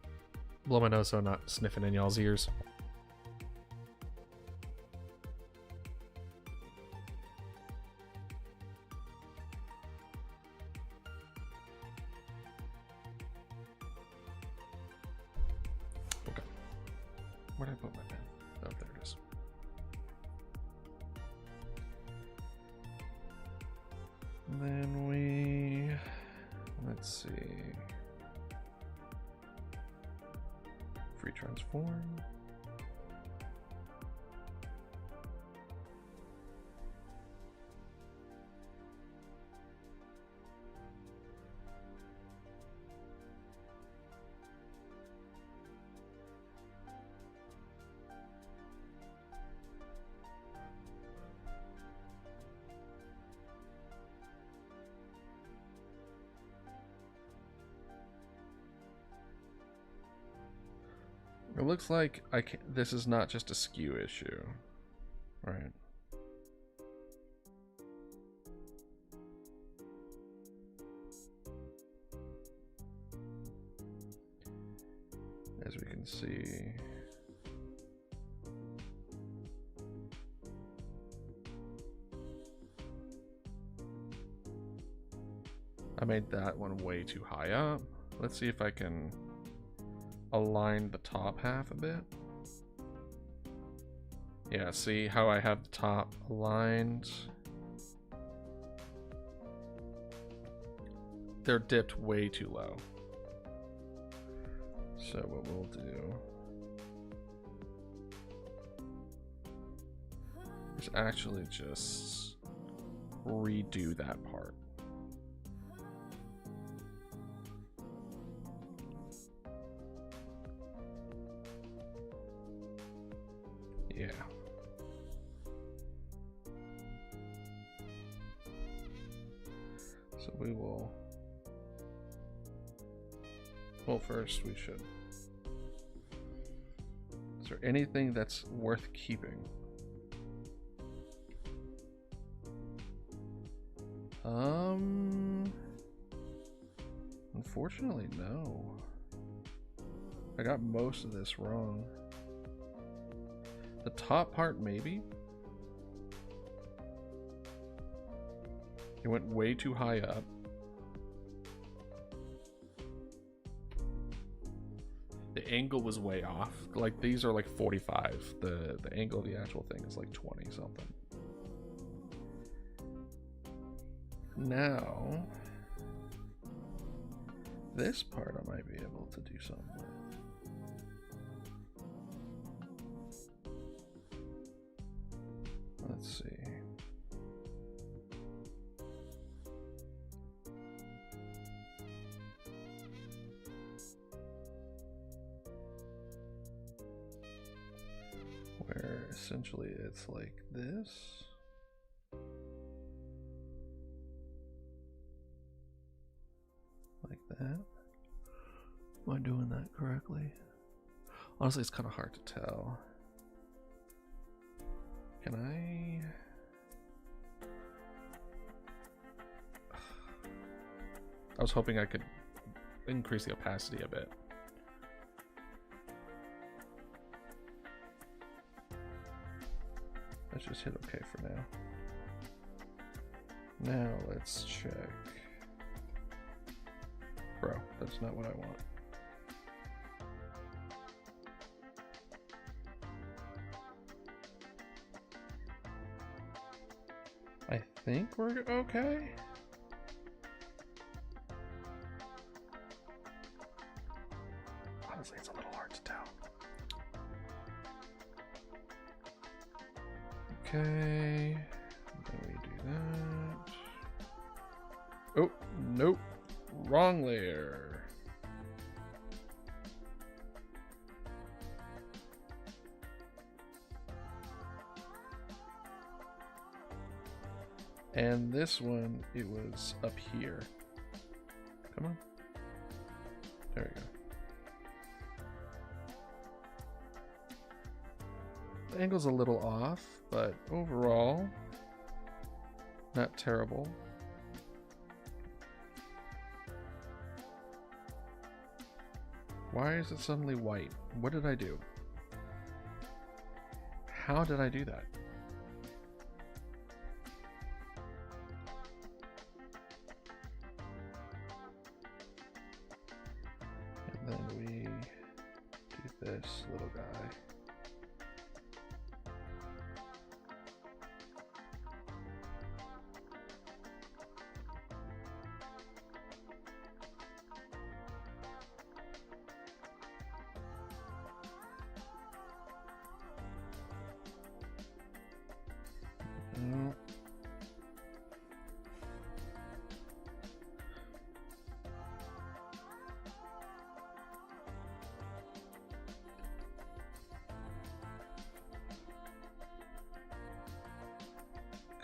blow my nose so I'm not sniffing in y'all's ears. Okay. Where did I put my pen? Oh, there it is. And then we... Let's see... Free transform. It looks like this is not just a skew issue, right? As we can see, I made that one way too high up. Let's see if I can align the top half a bit. Yeah, see how I have the top aligned? they're dipped way too low. So what we'll do is actually just redo that part. Yeah. So we will, well, first we should, is there anything that's worth keeping? Unfortunately, no. I got most of this wrong. The top part, maybe? It went way too high up. The angle was way off. Like, these are like 45. The angle of the actual thing is like 20 something. Now, this part I might be able to do something with. Let's see. Where essentially it's like this. Like that. Am I doing that correctly? Honestly, it's kind of hard to tell. Can I? I was hoping I could increase the opacity a bit. Let's just hit OK for now. Now let's check. Bro, that's not what I want. I think we're okay. Honestly, it's a little hard to tell. Okay. Then we do that. Oh, nope. Wrong layer. And this one, it was up here. Come on. There we go. The angle's a little off, but overall, not terrible. Why is it suddenly white? What did I do? How did I do that? And then we do this little guy.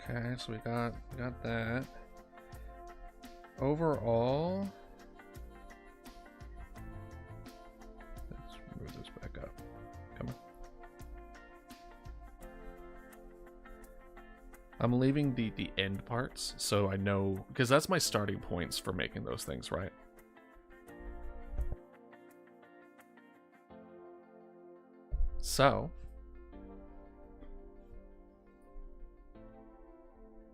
Okay, so we got that. Overall, let's move this back up. Come on. I'm leaving the end parts so I know, because that's my starting points for making those things, right? So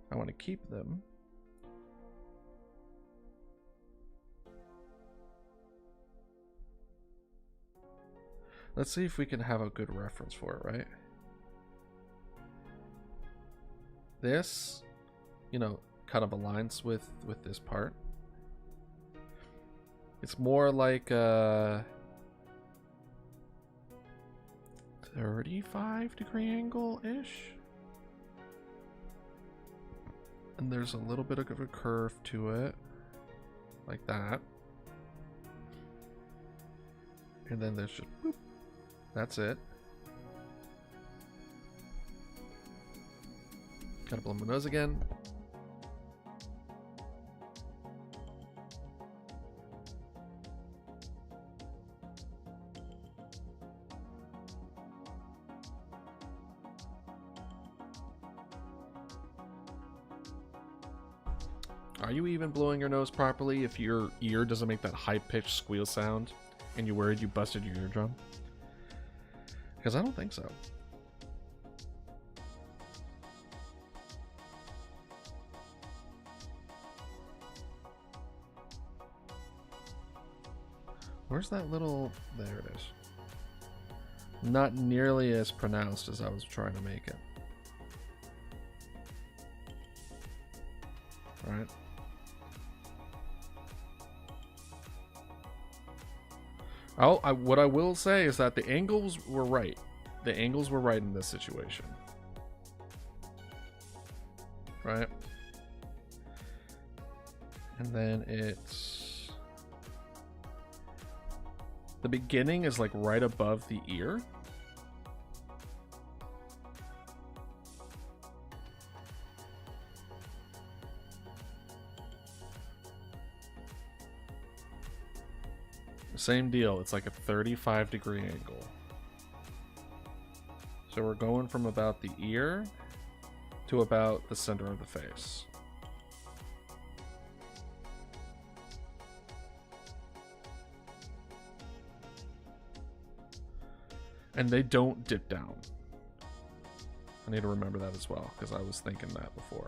I want to keep them. Let's see if we can have a good reference for it, right? This, you know, kind of aligns with this part. It's more like a 35-degree angle-ish. And there's a little bit of a curve to it. Like that. And then there's just boop. That's it. Gotta blow my nose again. Are you even blowing your nose properly if your ear doesn't make that high-pitched squeal sound and you're worried you busted your eardrum? Because I don't think so. Where's that little... There it is. Not nearly as pronounced as I was trying to make it. Alright. What I will say is that the angles were right. The angles were right in this situation. Right? And then it's... The beginning is like right above the ear. Same deal, it's like a 35-degree angle. So we're going from about the ear to about the center of the face. And they don't dip down. I need to remember that as well, because I was thinking that before.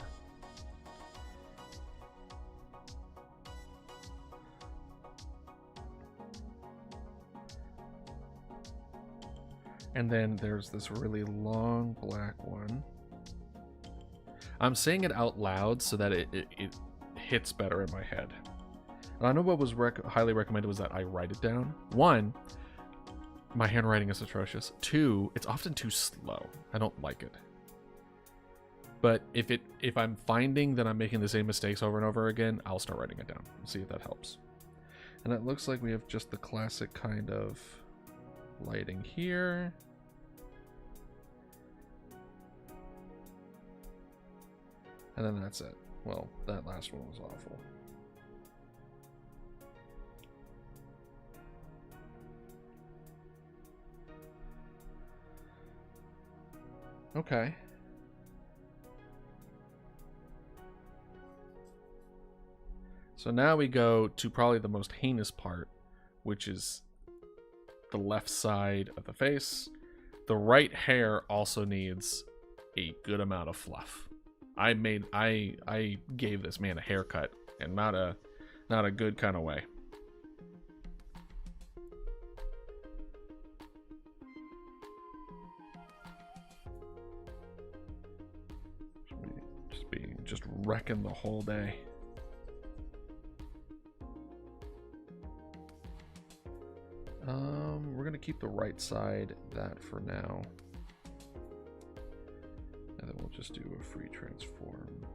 And then there's this really long black one. I'm saying it out loud so that it hits better in my head. And I know what was highly recommended was that I write it down. One, my handwriting is atrocious. Two, it's often too slow. I don't like it. But if I'm finding that I'm making the same mistakes over and over again, I'll start writing it down and see if that helps. And it looks like we have just the classic kind of lighting here. And then that's it. Well, that last one was awful. Okay. So now we go to probably the most heinous part, which is the left side of the face. The right hair also needs a good amount of fluff. I gave this man a haircut, and not a good kind of way. Just wrecking the whole day. We're gonna keep the right side that for now. And then we'll just do a free transform.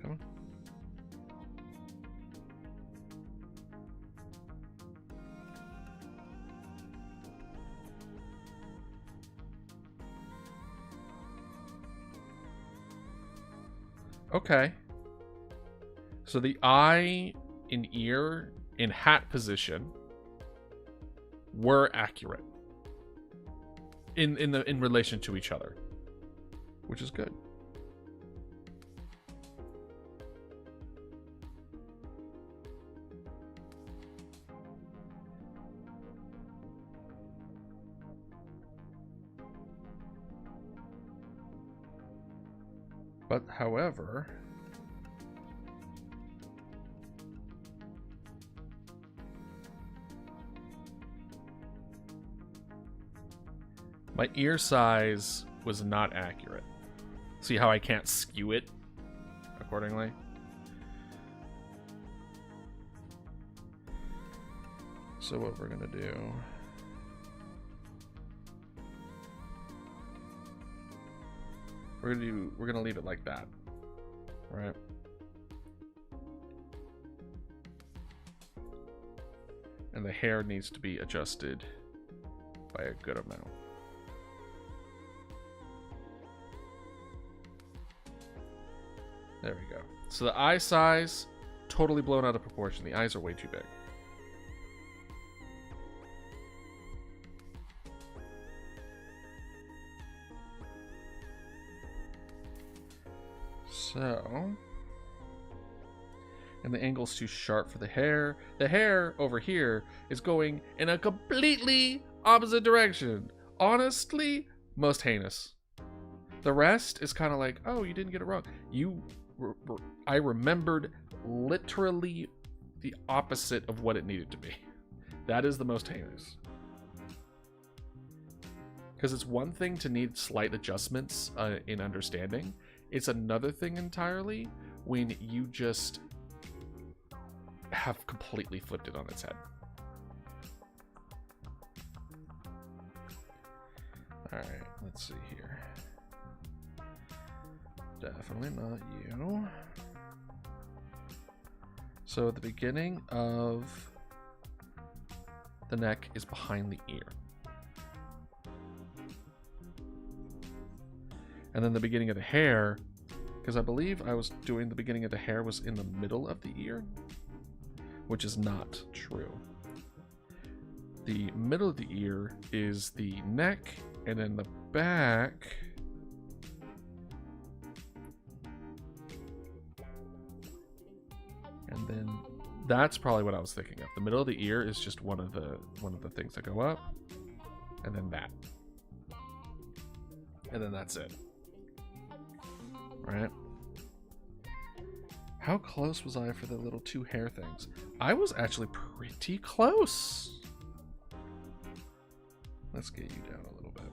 Come on. Okay. So the eye and ear in hat position were accurate in relation to each other, which is good. But however, my ear size was not accurate. See how I can't skew it? accordingly. So what we're gonna do, we're gonna leave it like that, right? And the hair needs to be adjusted by a good amount. There we go. So the eye size, totally blown out of proportion. The eyes are way too big. So, and the angle's too sharp for the hair. The hair over here is going in a completely opposite direction. Honestly, most heinous. The rest is kind of like, oh, you didn't get it wrong. I remembered literally the opposite of what it needed to be. That is the most heinous. Because it's one thing to need slight adjustments in understanding. It's another thing entirely when you just have completely flipped it on its head. Alright, let's see here. Definitely not you. So at the beginning of the neck is behind the ear. And then the beginning of the hair, because I believe I was doing the beginning of the hair was in the middle of the ear, which is not true. The middle of the ear is the neck, and then the back and then that's probably what I was thinking of. The middle of the ear is just one of the things that go up, and then that. And then that's it. Right? How close was I for the little two hair things? I was actually pretty close. Let's get you down a little bit.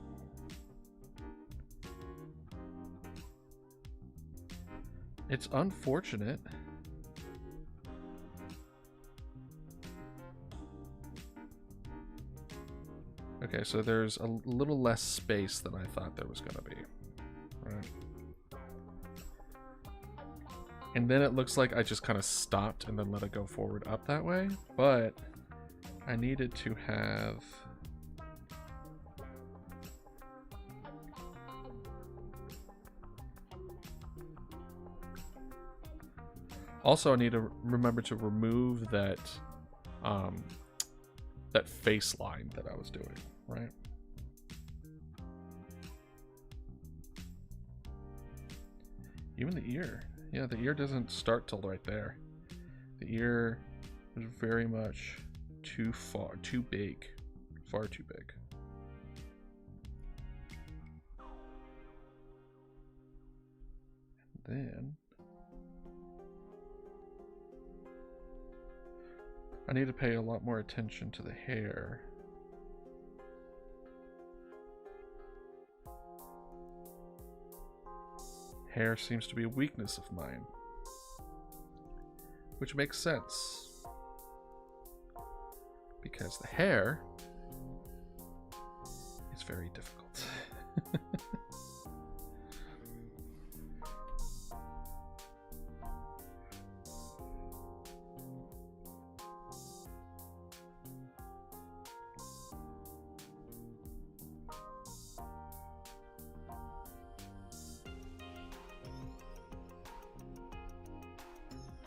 It's unfortunate. Okay, so there's a little less space than I thought there was going to be. Right. And then it looks like I just kind of stopped and then let it go forward up that way. But I needed to have... Also, I need to remember to remove that that face line that I was doing, right? Even the ear. Yeah, the ear doesn't start till right there. The ear is very much too big. Far too big. And then I need to pay a lot more attention to the hair. Hair seems to be a weakness of mine, which makes sense because the hair is very difficult.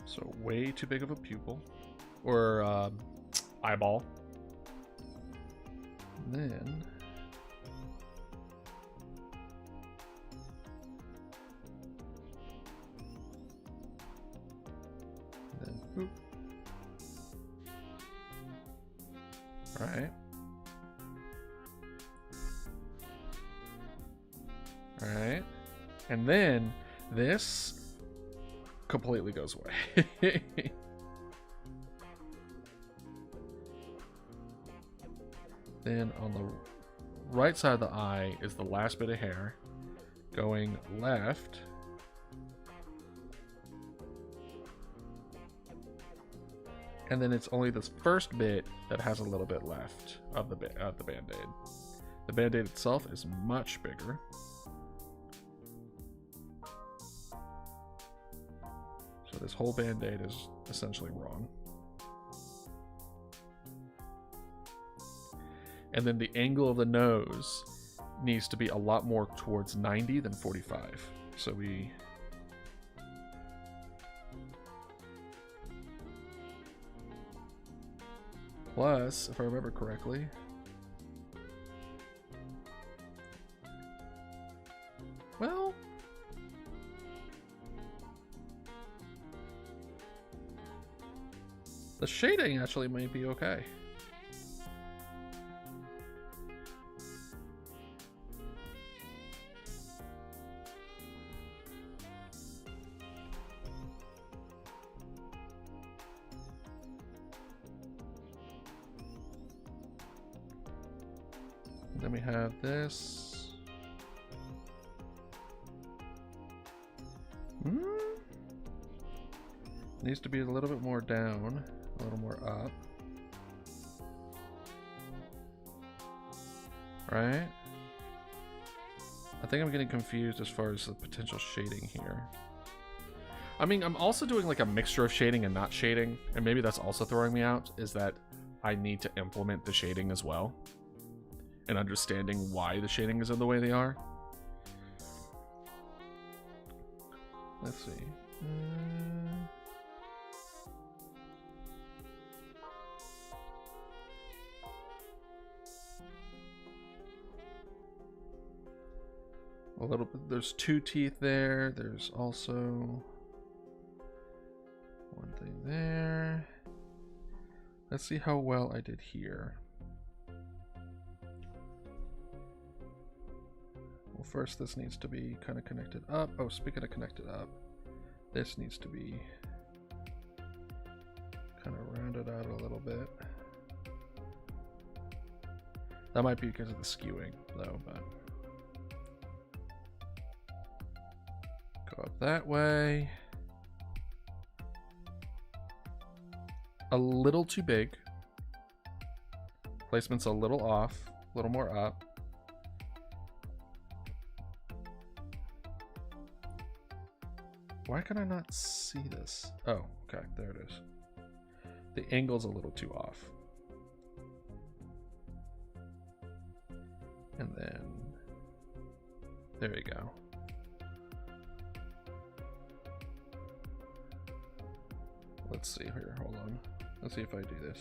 So way too big of a pupil or eyeball. And then boop. All right. All right. And then this completely goes away. Then on the right side of the eye is the last bit of hair going left And then it's only this first bit that has a little bit left of the Band-Aid. The Band-Aid itself is much bigger. So this whole Band-Aid is essentially wrong. And then the angle of the nose needs to be a lot more towards 90 than 45. So we... Plus, if I remember correctly, well, the shading actually might be okay. Then we have this. Needs to be a little bit more down, a little more up. Right? I think I'm getting confused as far as the potential shading here. I mean, I'm also doing like a mixture of shading and not shading, and maybe that's also throwing me out, is that I need to implement the shading as well. And understanding why the shading is in the way they are. Let's see. A little bit. There's two teeth there. There's also one thing there. Let's see how well I did here. Well, first this needs to be kind of connected up. Oh, speaking of connected up, this needs to be kind of rounded out a little bit. That might be because of the skewing, though, but go up that way. A little too big. Placement's a little off, a little more up. Why can I not see this? Oh, okay, there it is. The angle's a little too off. And then, there you go. Let's see here, hold on. Let's see if I do this.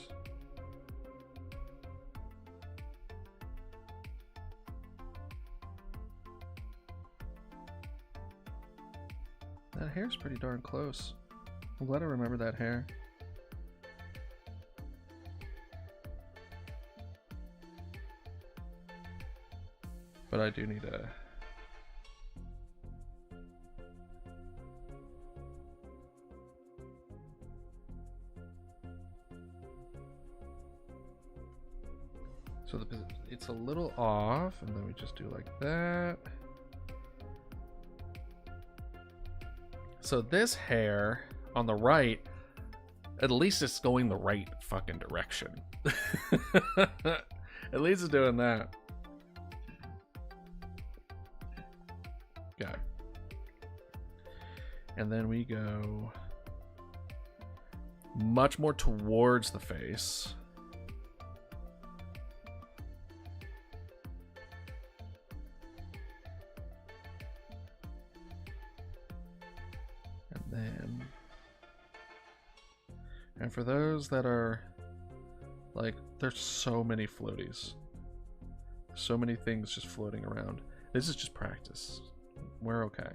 That hair's pretty darn close. I'm glad I remember that hair. But I do need a... So it's a little off, and then we just do like that. So this hair on the right, at least it's going the right fucking direction. At least it's doing that. Okay. And then we go much more towards the face. And for those that are like, there's so many floaties, so many things just floating around. This is just practice. We're okay.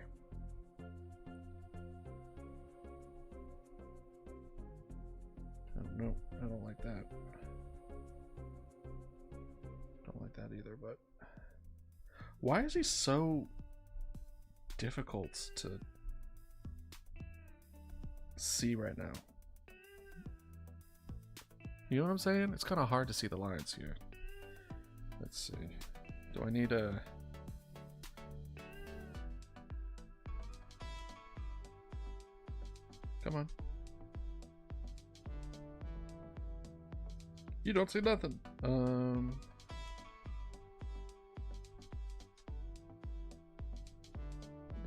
Oh, no, I don't like that. Don't like that either, but why is he so difficult to see right now? You know what I'm saying? It's kind of hard to see the lines here. Let's see. Do I need a... Come on. You don't see nothing. I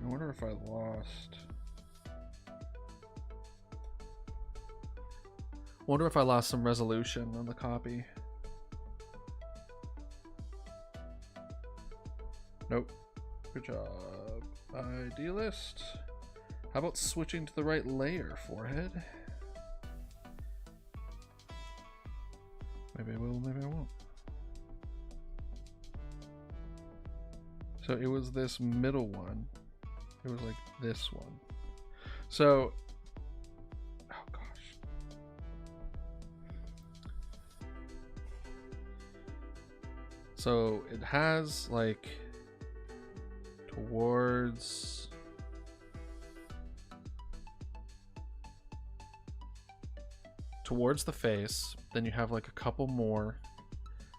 wonder if I lost. Wonder if I lost some resolution on the copy. Nope. Good job, Idealist. How about switching to the right layer, Forehead? Maybe I will, maybe I won't. So it was this middle one. It was like this one. So, oh gosh. So it has like towards the face, then you have like a couple more,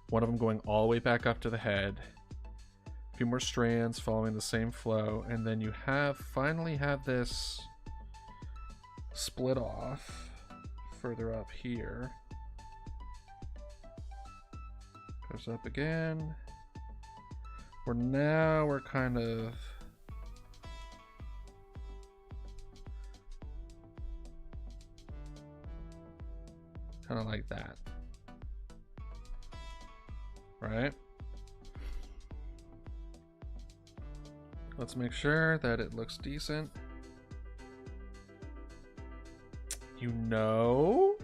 one of them going all the way back up to the head, a few more strands following the same flow, and then you finally have this split off further up here, goes up again, where now we're kind of like that, right? Let's make sure that it looks decent. You know,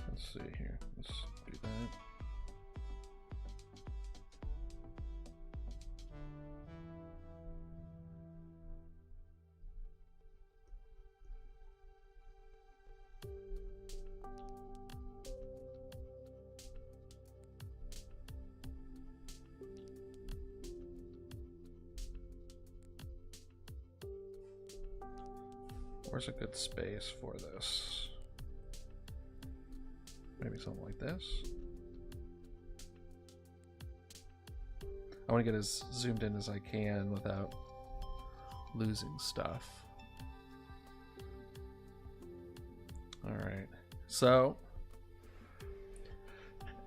let's see here. Let's do that. Where's a good space for this? Maybe something like this. I want to get as zoomed in as I can without losing stuff. All right. So,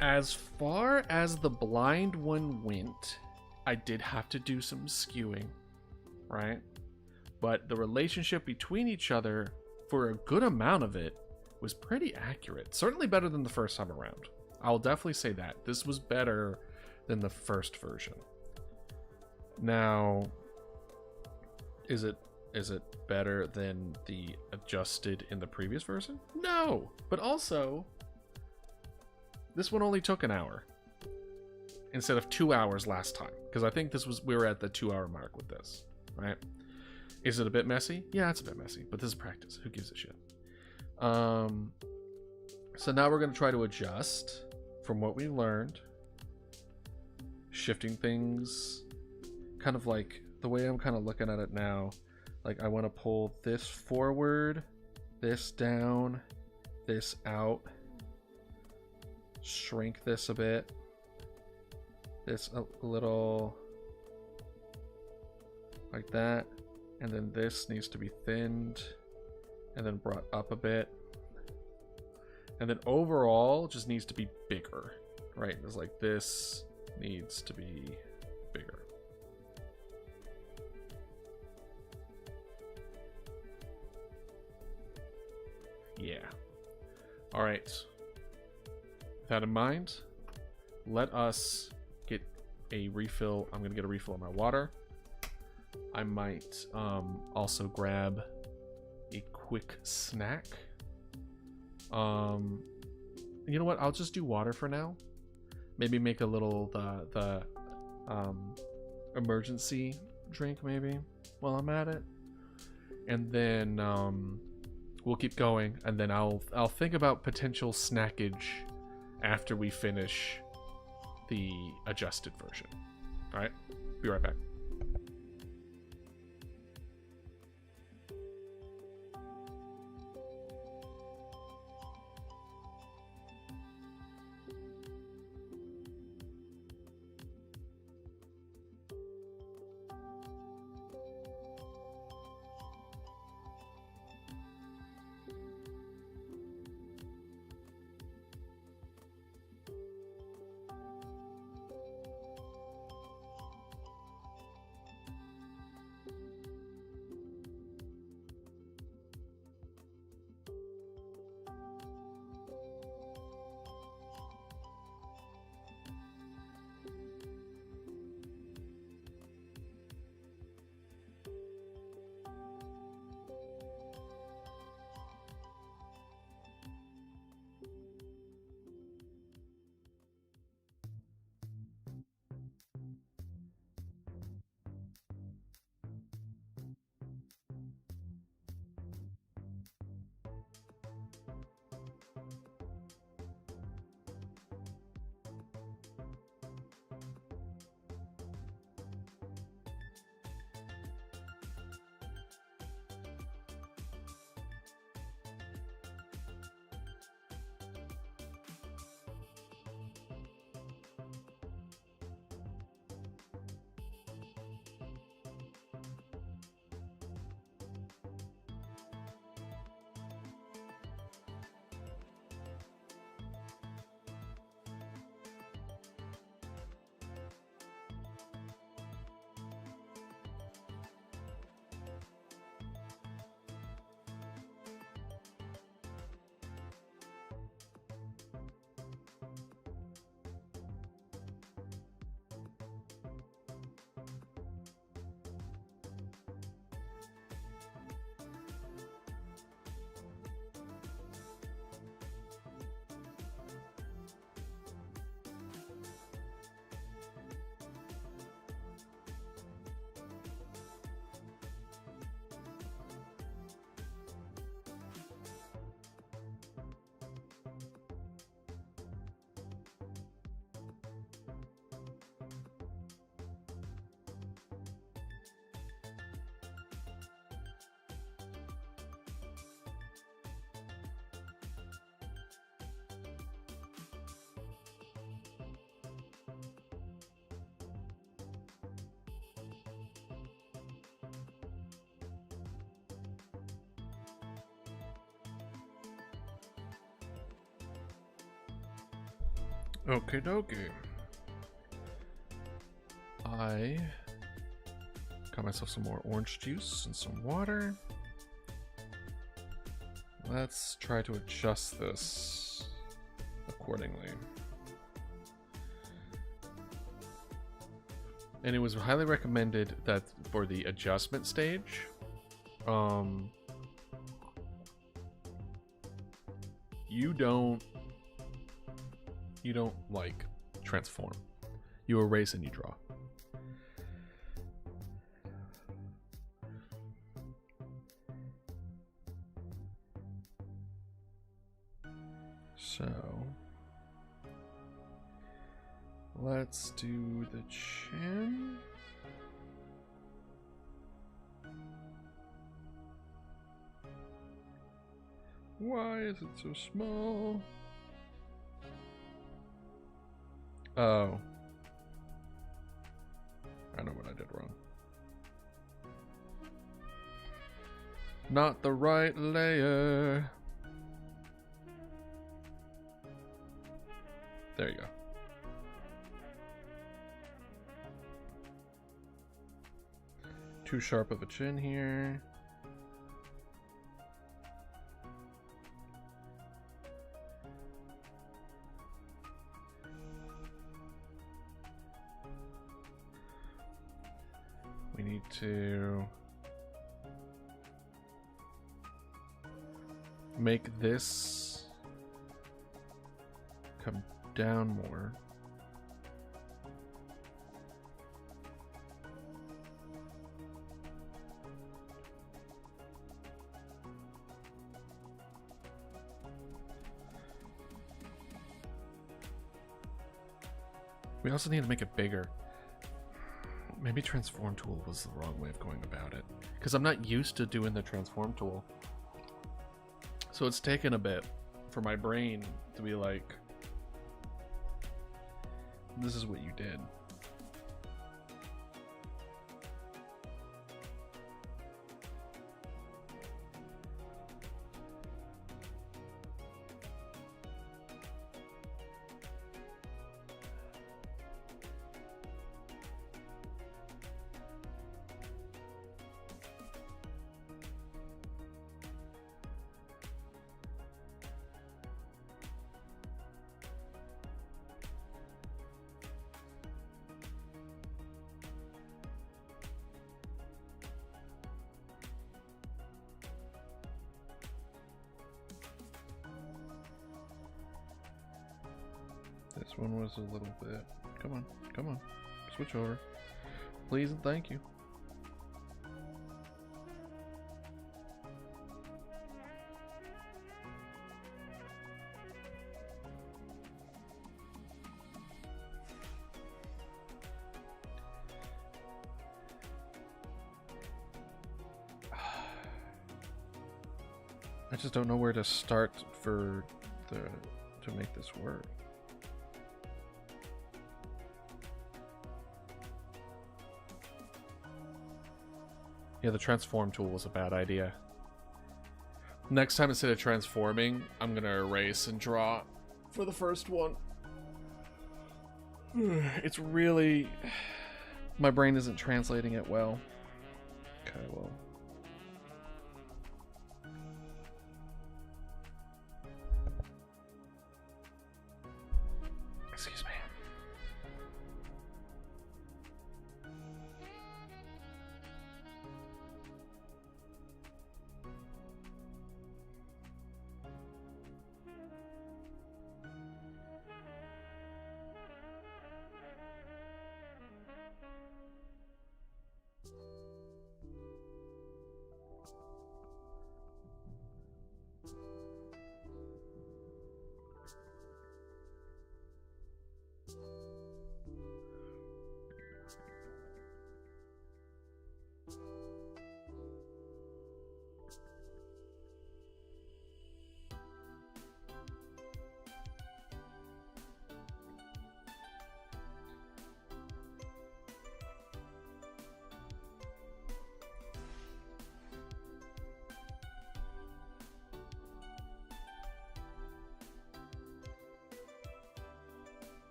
as far as the blind one went, I did have to do some skewing, right? But the relationship between each other for a good amount of it was pretty accurate. Certainly better than the first time around. I'll definitely say that. This was better than the first version. Now, is it better than the adjusted in the previous version? No, but also this one only took an hour instead of 2 hours last time, because I think we were at the 2 hour mark with this, right? Is it a bit messy? Yeah, it's a bit messy, but this is practice. Who gives a shit? So now we're going to try to adjust from what we learned, shifting things, kind of like the way I'm kind of looking at it now. Like I want to pull this forward, this down, this out, shrink this a bit, this a little like that. And then this needs to be thinned and then brought up a bit. And then overall just needs to be bigger, right? It's like this needs to be bigger. Yeah. All right. With that in mind, let us get a refill. I'm going to get a refill of my water. I might also grab a quick snack. You know what? I'll just do water for now. Maybe make a little the emergency drink maybe while I'm at it, and then we'll keep going. And then I'll think about potential snackage after we finish the adjusted version. All right, be right back. Okay, dokie. I got myself some more orange juice and some water. Let's try to adjust this accordingly. And it was highly recommended that for the adjustment stage, you don't like transform. You erase and you draw. So let's do the chin. Why is it so small? Oh. I know what I did wrong. Not the right layer. There you go. Too sharp of a chin here. We need to make this come down more. We also need to make it bigger. Maybe transform tool was the wrong way of going about it, because I'm not used to doing the transform tool. So it's taken a bit for my brain to be like, this is what you did. This one was a little bit. Come on, come on. Switch over. Please and thank you. I just don't know where to start to make this work. Yeah, the transform tool was a bad idea. Next time, instead of transforming, I'm gonna erase and draw for the first one. It's really... my brain isn't translating it well. Okay, well... excuse me.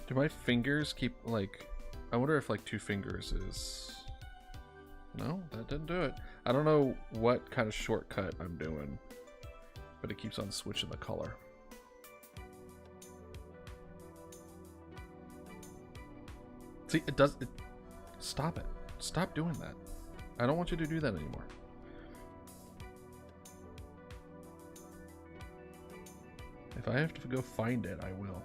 Do my fingers keep, like... I wonder if, like, 2 fingers is... No, that didn't do it. I don't know what kind of shortcut I'm doing, but it keeps on switching the color. See, it does... Stop it. Stop doing that. I don't want you to do that anymore. If I have to go find it, I will.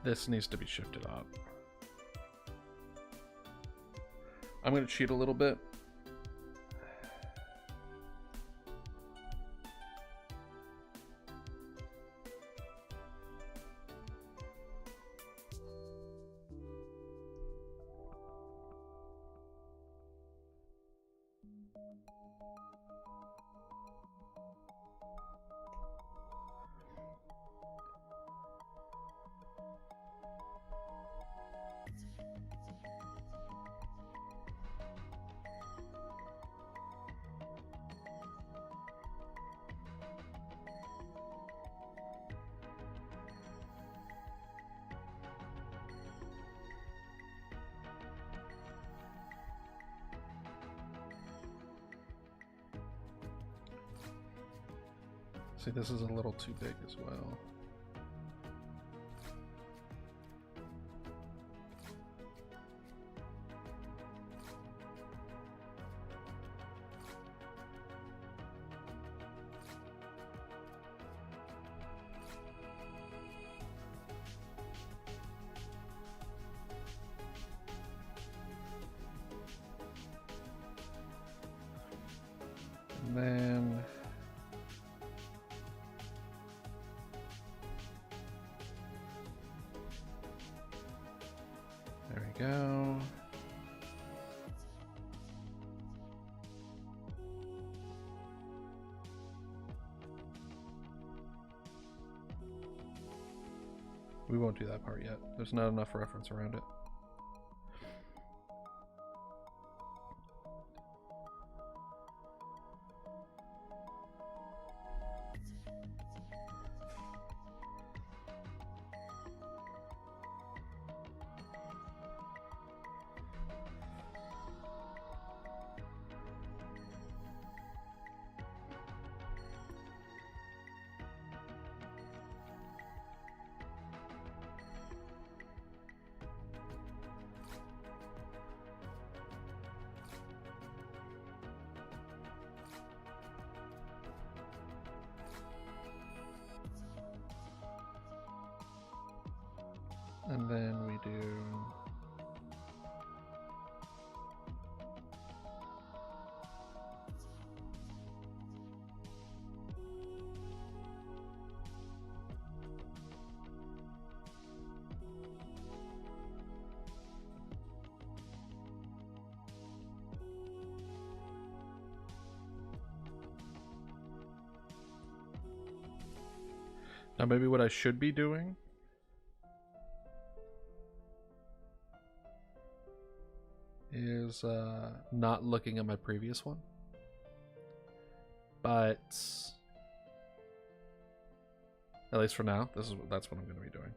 This needs to be shifted up. I'm going to cheat a little bit. See, this is a little too big as well. And then there we go. We won't do that part yet. There's not enough reference around it. And then we do now maybe what I should be doing is not looking at my previous one, but at least for now, that's what I'm going to be doing.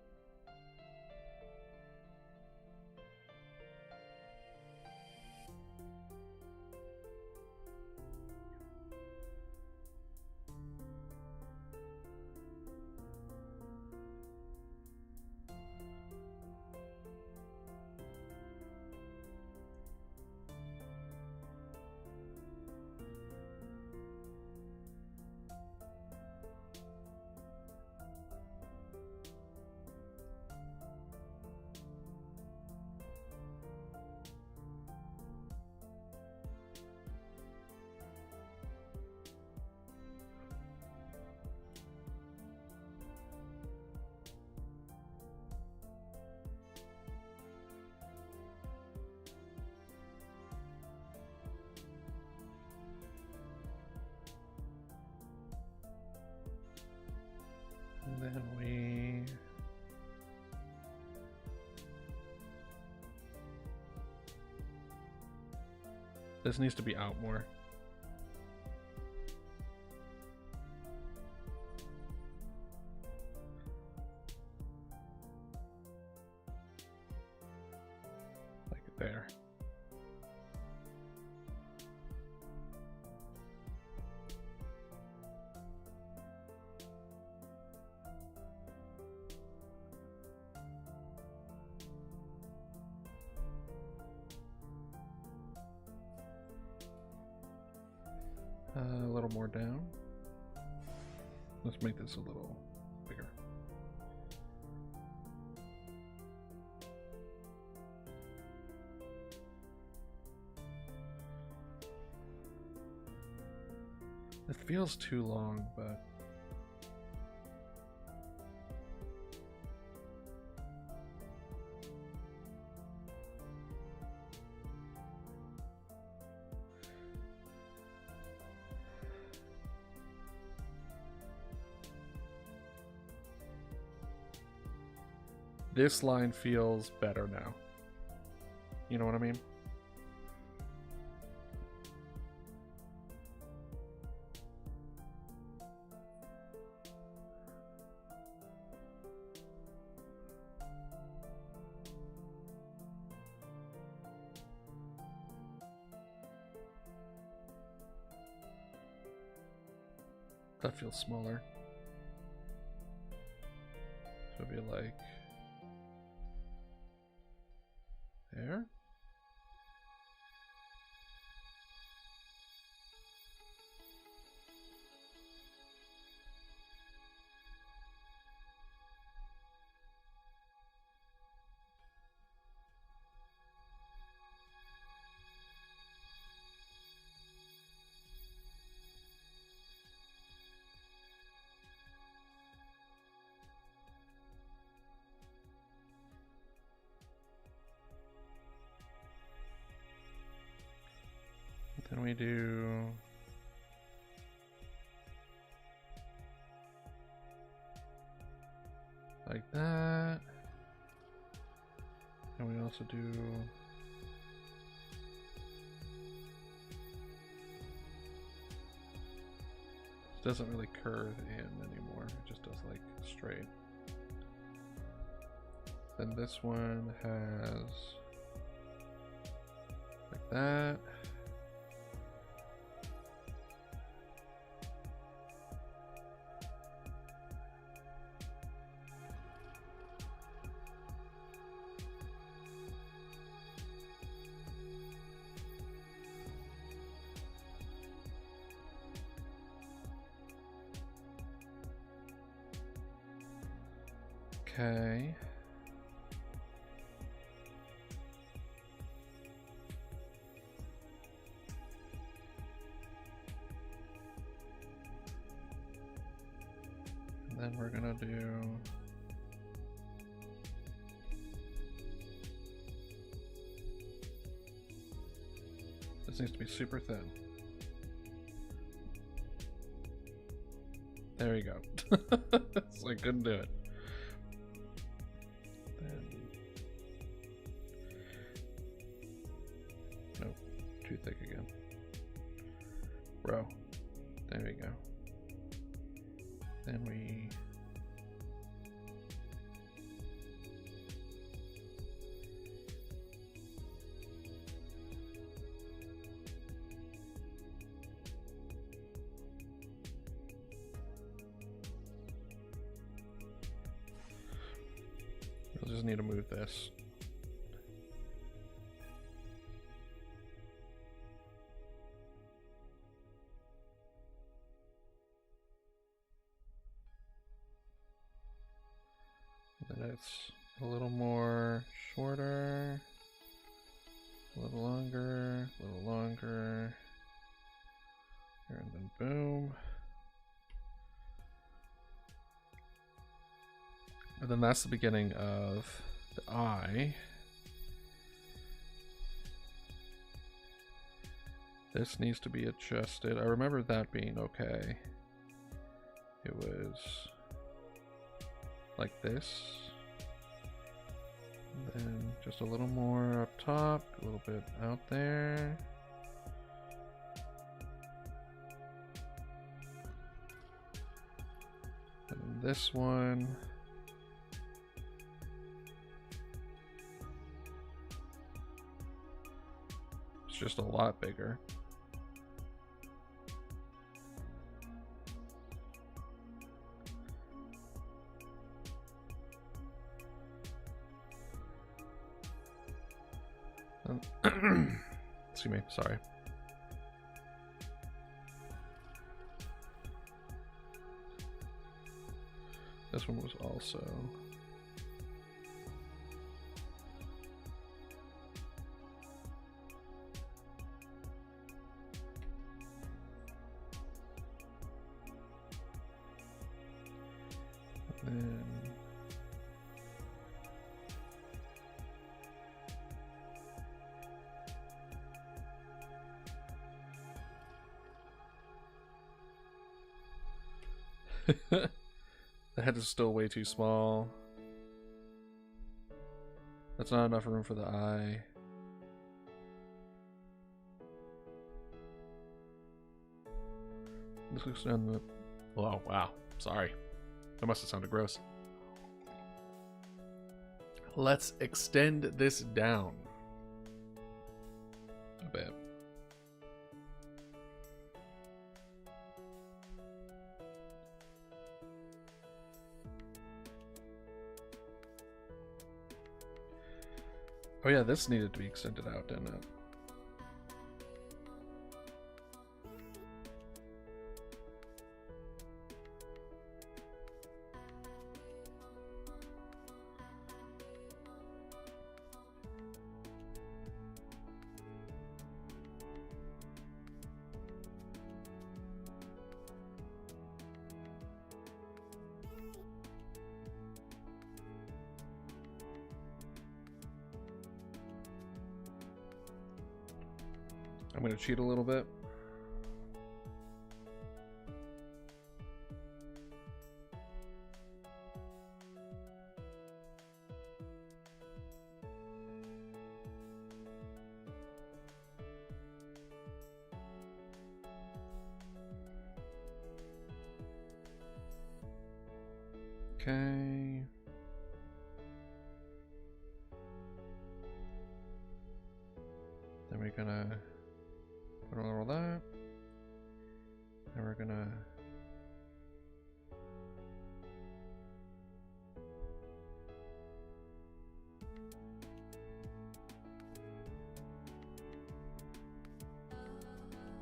This needs to be out more. Like there. A little more down. Let's make this a little bigger. It feels too long, but this line feels better now. You know what I mean? That feels smaller. So it'd be like there. Then we do like that. And we also do it doesn't really curve in anymore, it just does like straight. Then this one has like that. Okay. And then we're gonna do this needs to be super thin. There you go. So I couldn't do it. Nope, too thick again. Bro, there we go. Then we we'll just need to move this. Then it's a little more shorter, a little longer, a little longer, and then boom. And then that's the beginning of the eye. This needs to be adjusted. I remember that being okay. It was like this. And then just a little more up top, a little bit out there. this one. It's just a lot bigger. Excuse me, sorry. This one was also... And the head is still way too small. That's not enough room for the eye. This looks on the... Oh, wow. Sorry. That must have sounded gross. Let's extend this down a bit. Oh yeah, this needed to be extended out, didn't it? I'm going to cheat a little bit. Okay. Then we're gonna put a little that. Then we're gonna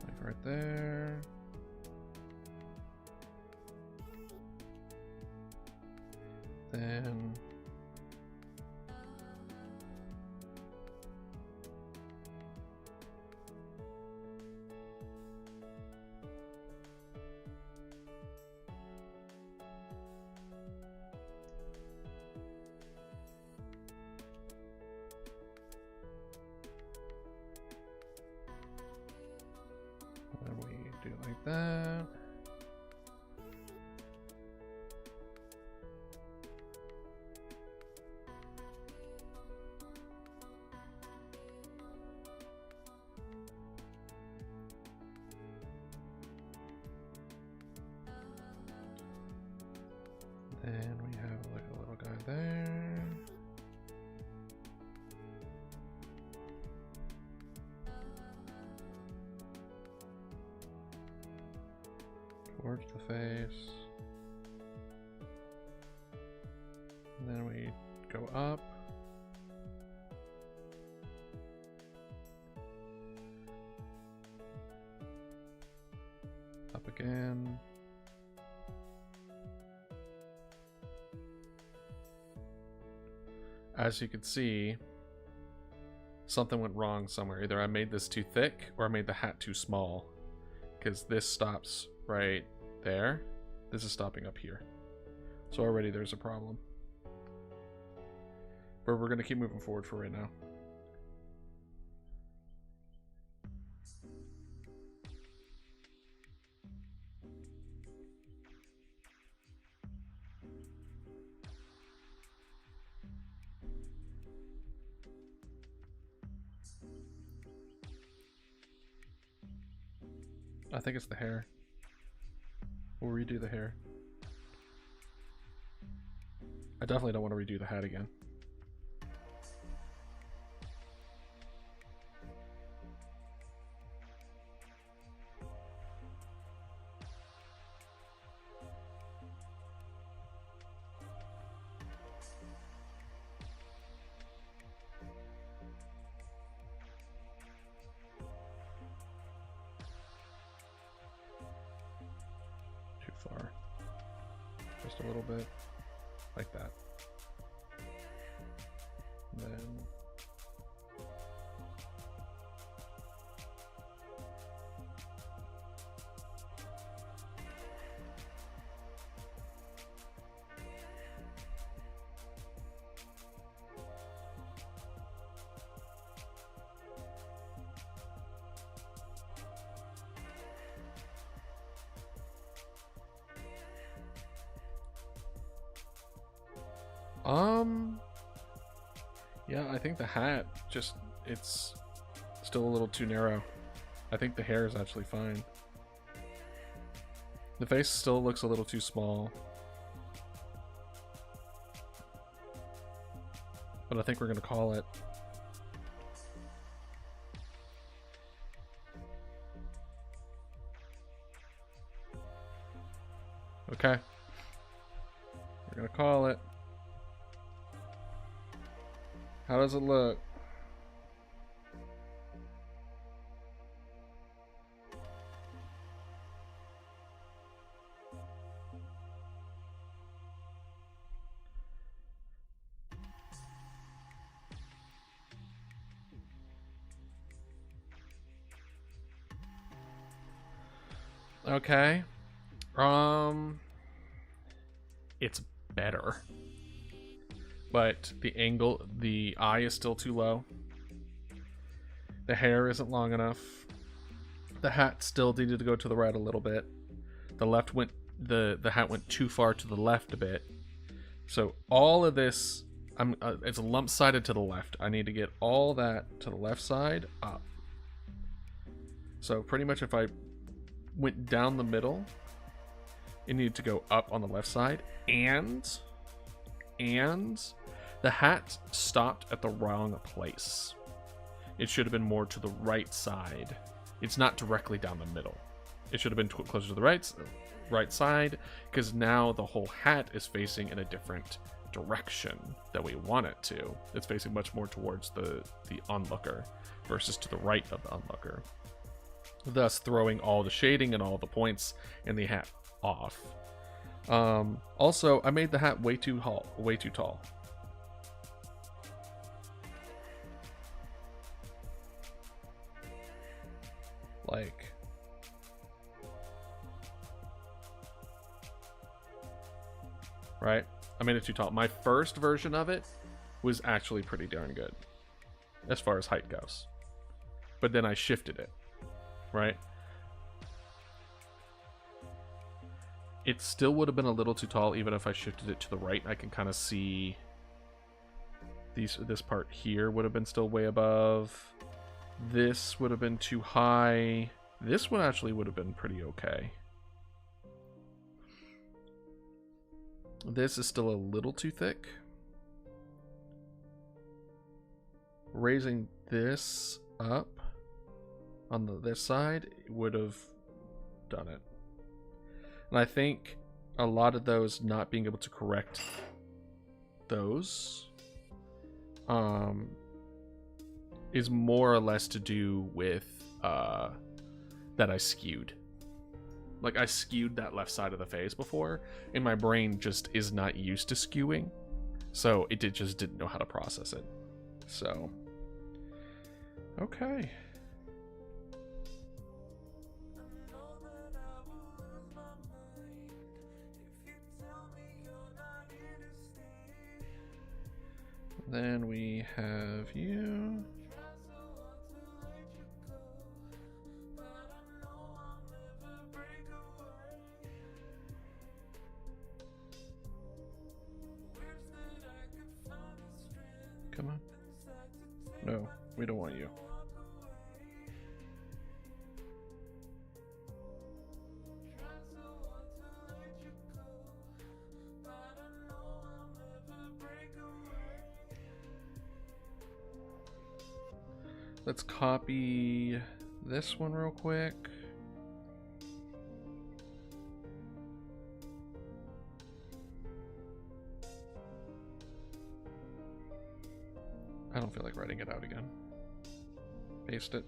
like right there. Then we do it like that. Then we have like a little guy there. Towards the face. And then we go up. Up again. As you can see, something went wrong somewhere. Either I made this too thick or I made the hat too small. Because this stops right there. This is stopping up here. So already there's a problem. But we're going to keep moving forward for right now. I think it's the hair. We'll redo the hair. I definitely don't want to redo the hat again. Too far. Just a little bit. Like that. And then yeah, I think the hat just, it's still a little too narrow. I think the hair is actually fine. The face still looks a little too small. But I think we're gonna call it. Okay. We're gonna call it. How does it look? Okay. It's better. But the angle, the eye is still too low. The hair isn't long enough. The hat still needed to go to the right a little bit. The left went, the hat went too far to the left a bit. So all of this, it's lump-sided to the left. I need to get all that to the left side up. So pretty much if I went down the middle, it needed to go up on the left side, and the hat stopped at the wrong place. It should have been more to the right side. It's not directly down the middle. It should have been closer to the right side, because now the whole hat is facing in a different direction that we want it to. It's facing much more towards the onlooker versus to the right of the onlooker, thus throwing all the shading and all the points in the hat off. Also, I made the hat way too tall. Like, right? I made it too tall. My first version of it was actually pretty darn good as far as height goes. But then I shifted it, right? It still would have been a little too tall even if I shifted it to the right. I can kind of see this part here would have been still way above. This would have been too high. This one actually would have been pretty okay. This is still a little too thick. Raising this up on this side would have done it. And I think a lot of those not being able to correct those is more or less to do with that I skewed. Like, I skewed that left side of the face before, and my brain just is not used to skewing, so it just didn't know how to process it. So, okay. Then we have you. Come on. No, we don't want you. Let's copy this one real quick. I don't feel like writing it out again. Paste it.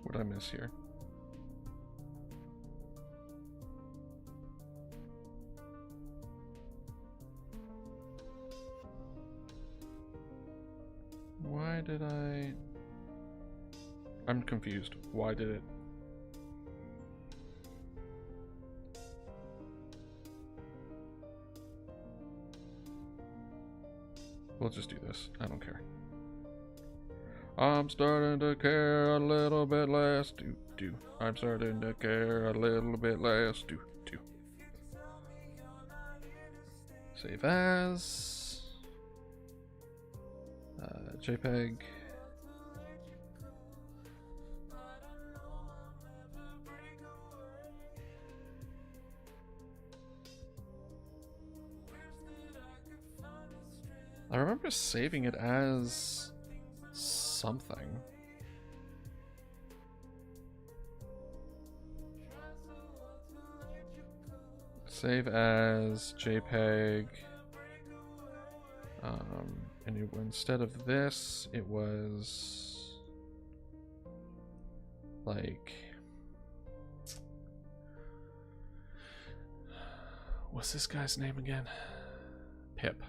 What did I miss here? Why did I'm confused. Why did it? We'll just do this. I don't care. I'm starting to care a little bit less. I'm starting to care a little bit less. Save as. JPEG. I remember saving it as something. Save as JPEG. And instead of this, it was like, what's this guy's name again? Pip.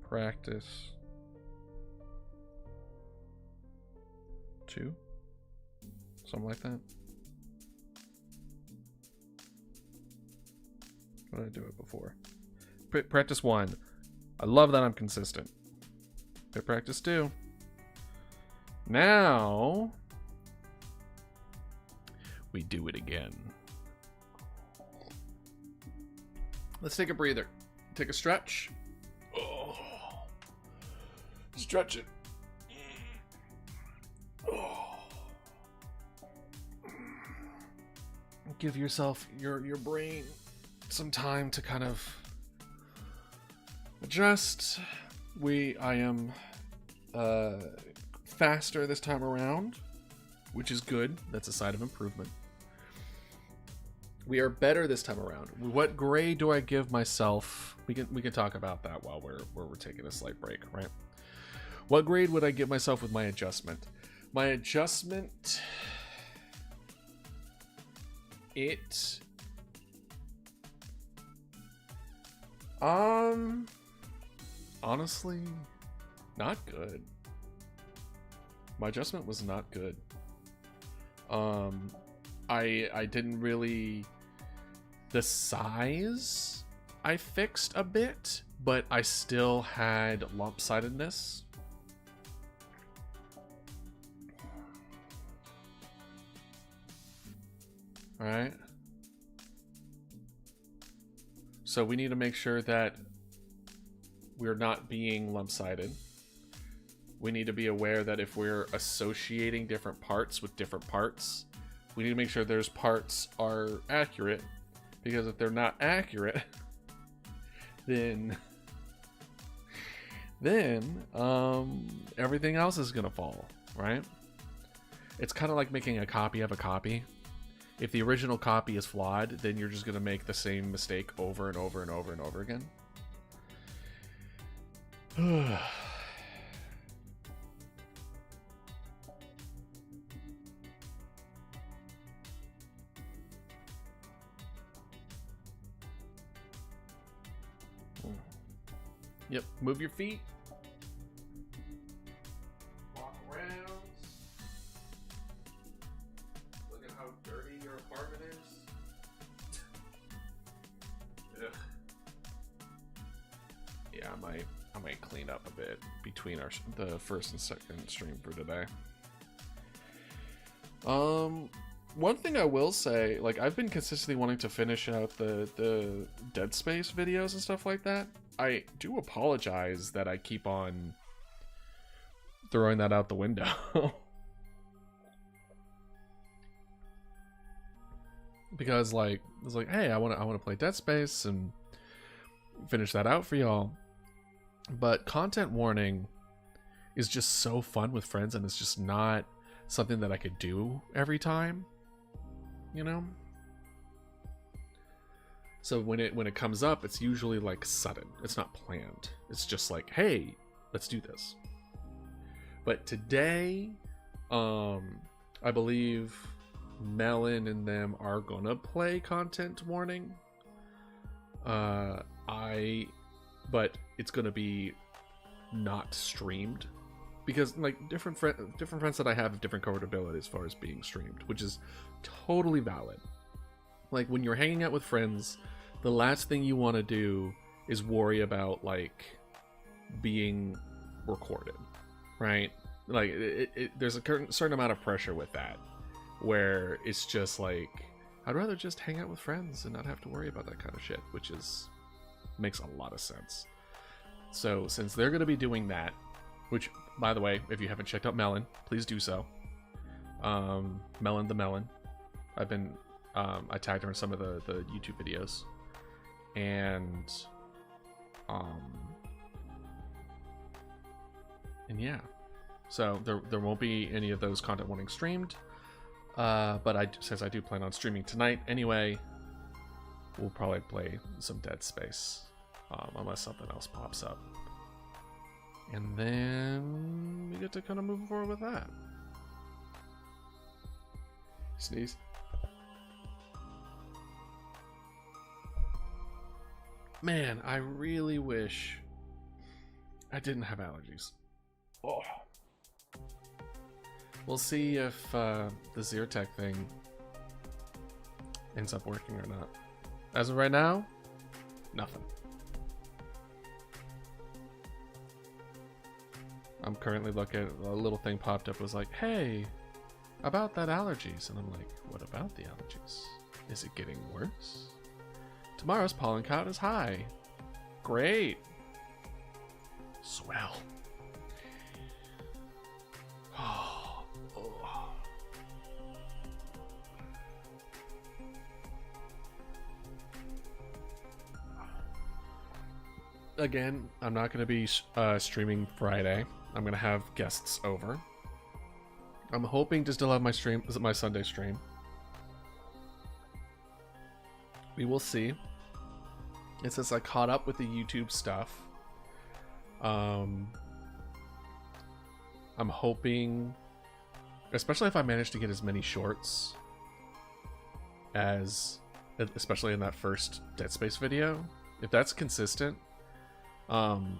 Practice 2, something like that. What did I do it before? Practice 1. I love that I'm consistent. Practice 2. Now we do it again. Let's take a breather. Take a stretch. Oh. Stretch it. Oh. Give yourself, your brain, some time to kind of adjust. I am faster this time around, which is good. That's a sign of improvement. We are better this time around. What grade do I give myself? We can talk about that while we're taking a slight break, right? What grade would I give myself with my adjustment? My adjustment, honestly, not good. My adjustment was not good. I didn't really. The size I fixed a bit, but I still had lopsidedness. All right. So we need to make sure that we're not being lump-sided. We need to be aware that if we're associating different parts with different parts, we need to make sure those parts are accurate, because if they're not accurate, then everything else is gonna fall, right? It's kind of like making a copy of a copy. If the original copy is flawed, then you're just gonna make the same mistake over and over and over and over again. Yep, move your feet. Walk around. Look at how dirty your apartment is. Ugh. Yeah, I might clean up a bit between the first and second stream for today. One thing I will say, like, I've been consistently wanting to finish out the Dead Space videos and stuff like that. I do apologize that I keep on throwing that out the window. Because like it's like, hey, I want to play Dead Space and finish that out for y'all. But content warning is just so fun with friends, and it's just not something that I could do every time, you know? So when it comes up, it's usually like sudden. It's not planned. It's just like, hey, let's do this. But today, I believe Melon and them are gonna play content warning. But it's gonna be not streamed, because like different friends that I have different comfortability as far as being streamed, which is totally valid. Like when you're hanging out with friends, the last thing you want to do is worry about like being recorded, right? Like there's a certain amount of pressure with that, where it's just like, I'd rather just hang out with friends and not have to worry about that kind of shit, which makes a lot of sense. So since they're going to be doing that, which by the way, if you haven't checked out Melon, please do so. Melon the Melon. I tagged her in some of the YouTube videos, and yeah, so there won't be any of those content warnings streamed. But since I do plan on streaming tonight anyway, we'll probably play some Dead Space, unless something else pops up. And then we get to kind of move forward with that. Sneeze. Man, I really wish I didn't have allergies. Oh. We'll see if the Zyrtec thing ends up working or not. As of right now, nothing. I'm currently looking, a little thing popped up, was like, hey, about that allergies. And I'm like, what about the allergies? Is it getting worse? Tomorrow's pollen count is high. Great. Swell. Again, I'm not going to be streaming Friday. I'm going to have guests over. I'm hoping to still have my Sunday stream. We will see. And since I caught up with the YouTube stuff, I'm hoping, especially if I manage to get as many shorts as, especially in that first Dead Space video, if that's consistent, I'm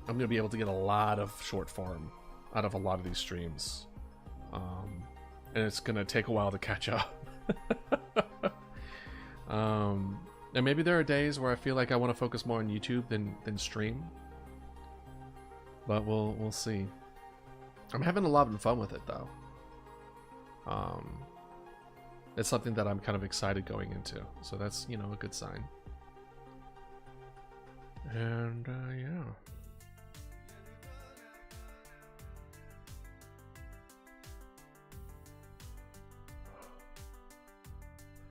going to be able to get a lot of short form out of a lot of these streams. And it's going to take a while to catch up. And maybe there are days where I feel like I want to focus more on YouTube than stream. But we'll see. I'm having a lot of fun with it though. It's something that I'm kind of excited going into. So that's, a good sign. And yeah.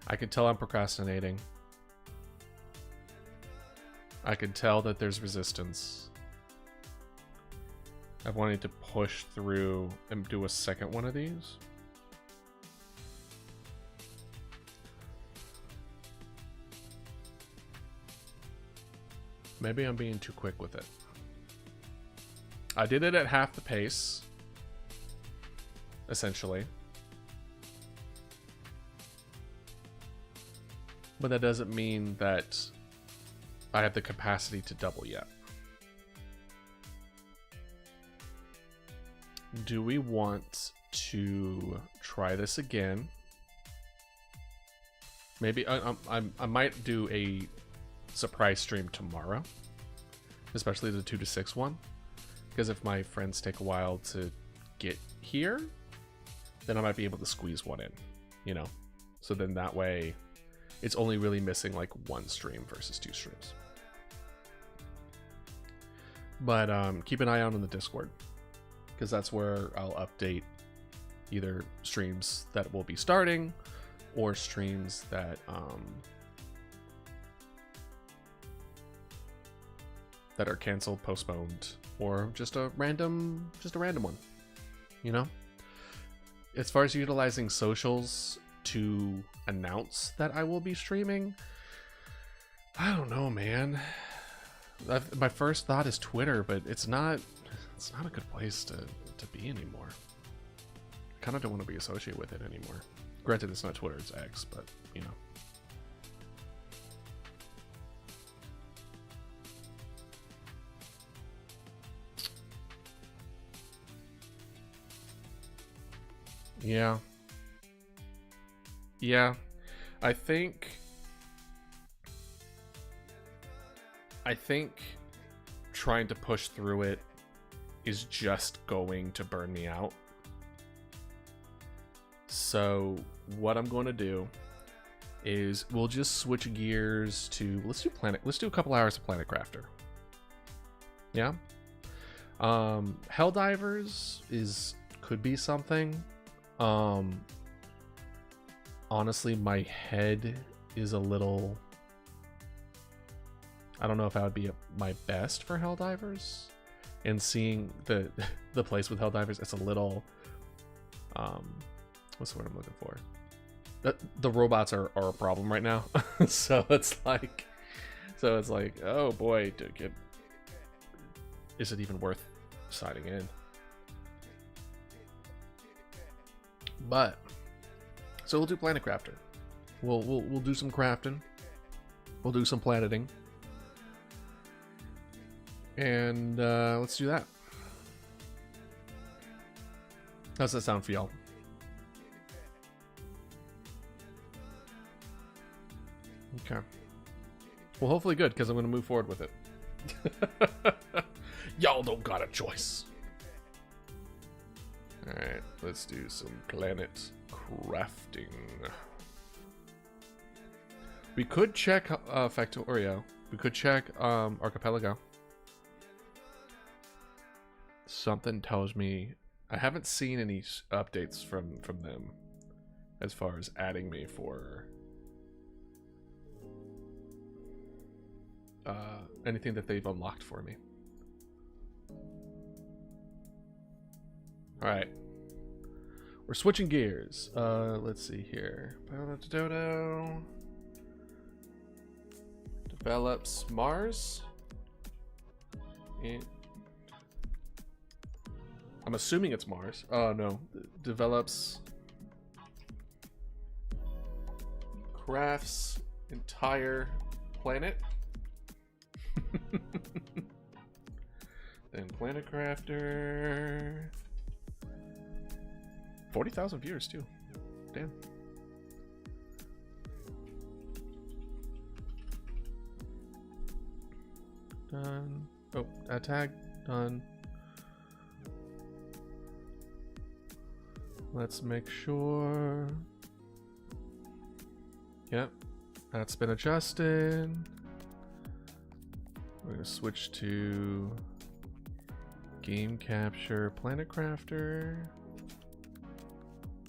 I can tell I'm procrastinating. I can tell that there's resistance. I've wanted to push through and do a second one of these. Maybe I'm being too quick with it. I did it at half the pace, essentially. But that doesn't mean that I have the capacity to double yet. Do we want to try this again? Maybe I might do a surprise stream tomorrow, especially the 2 to 6 one, because if my friends take a while to get here, then I might be able to squeeze one in, so then that way it's only really missing like one stream versus 2 streams. But keep an eye out on the Discord, because that's where I'll update either streams that will be starting or streams that that are canceled, postponed, or just a random one, you know? As far as utilizing socials to announce that I will be streaming, I don't know, man. My first thought is Twitter, but it's not a good place to be anymore. I kind of don't want to be associated with it anymore. Granted, it's not Twitter, it's X, but you know. Yeah, I think trying to push through it is just going to burn me out. So what I'm going to do is we'll just switch gears to let's do a couple hours of Planet Crafter. Yeah. Helldivers could be something. Honestly, my head is a little, I don't know if I would be my best for Helldivers, and seeing the place with Helldivers, it's a little what's the word I'm looking for? The robots are a problem right now. so it's like, oh boy, is it even worth signing in? But so we'll do Planet Crafter. We'll do some crafting. We'll do some planeting. And let's do that. How's that sound for y'all? Okay. Well, hopefully good, because I'm going to move forward with it. Y'all don't got a choice. Alright, let's do some planet crafting. We could check Factorio. We could check Archipelago. Something tells me I haven't seen any updates from them as far as adding me for anything that they've unlocked for me. Alright. We're switching gears. Let's see here. Develops Mars. I'm assuming it's Mars. Oh no. Develops. Crafts entire planet. Then Planet Crafter. 40,000 viewers too. Damn. Done. Oh, add tag. Done. Let's make sure. Yep. That's been adjusted. We're going to switch to Game Capture Planet Crafter.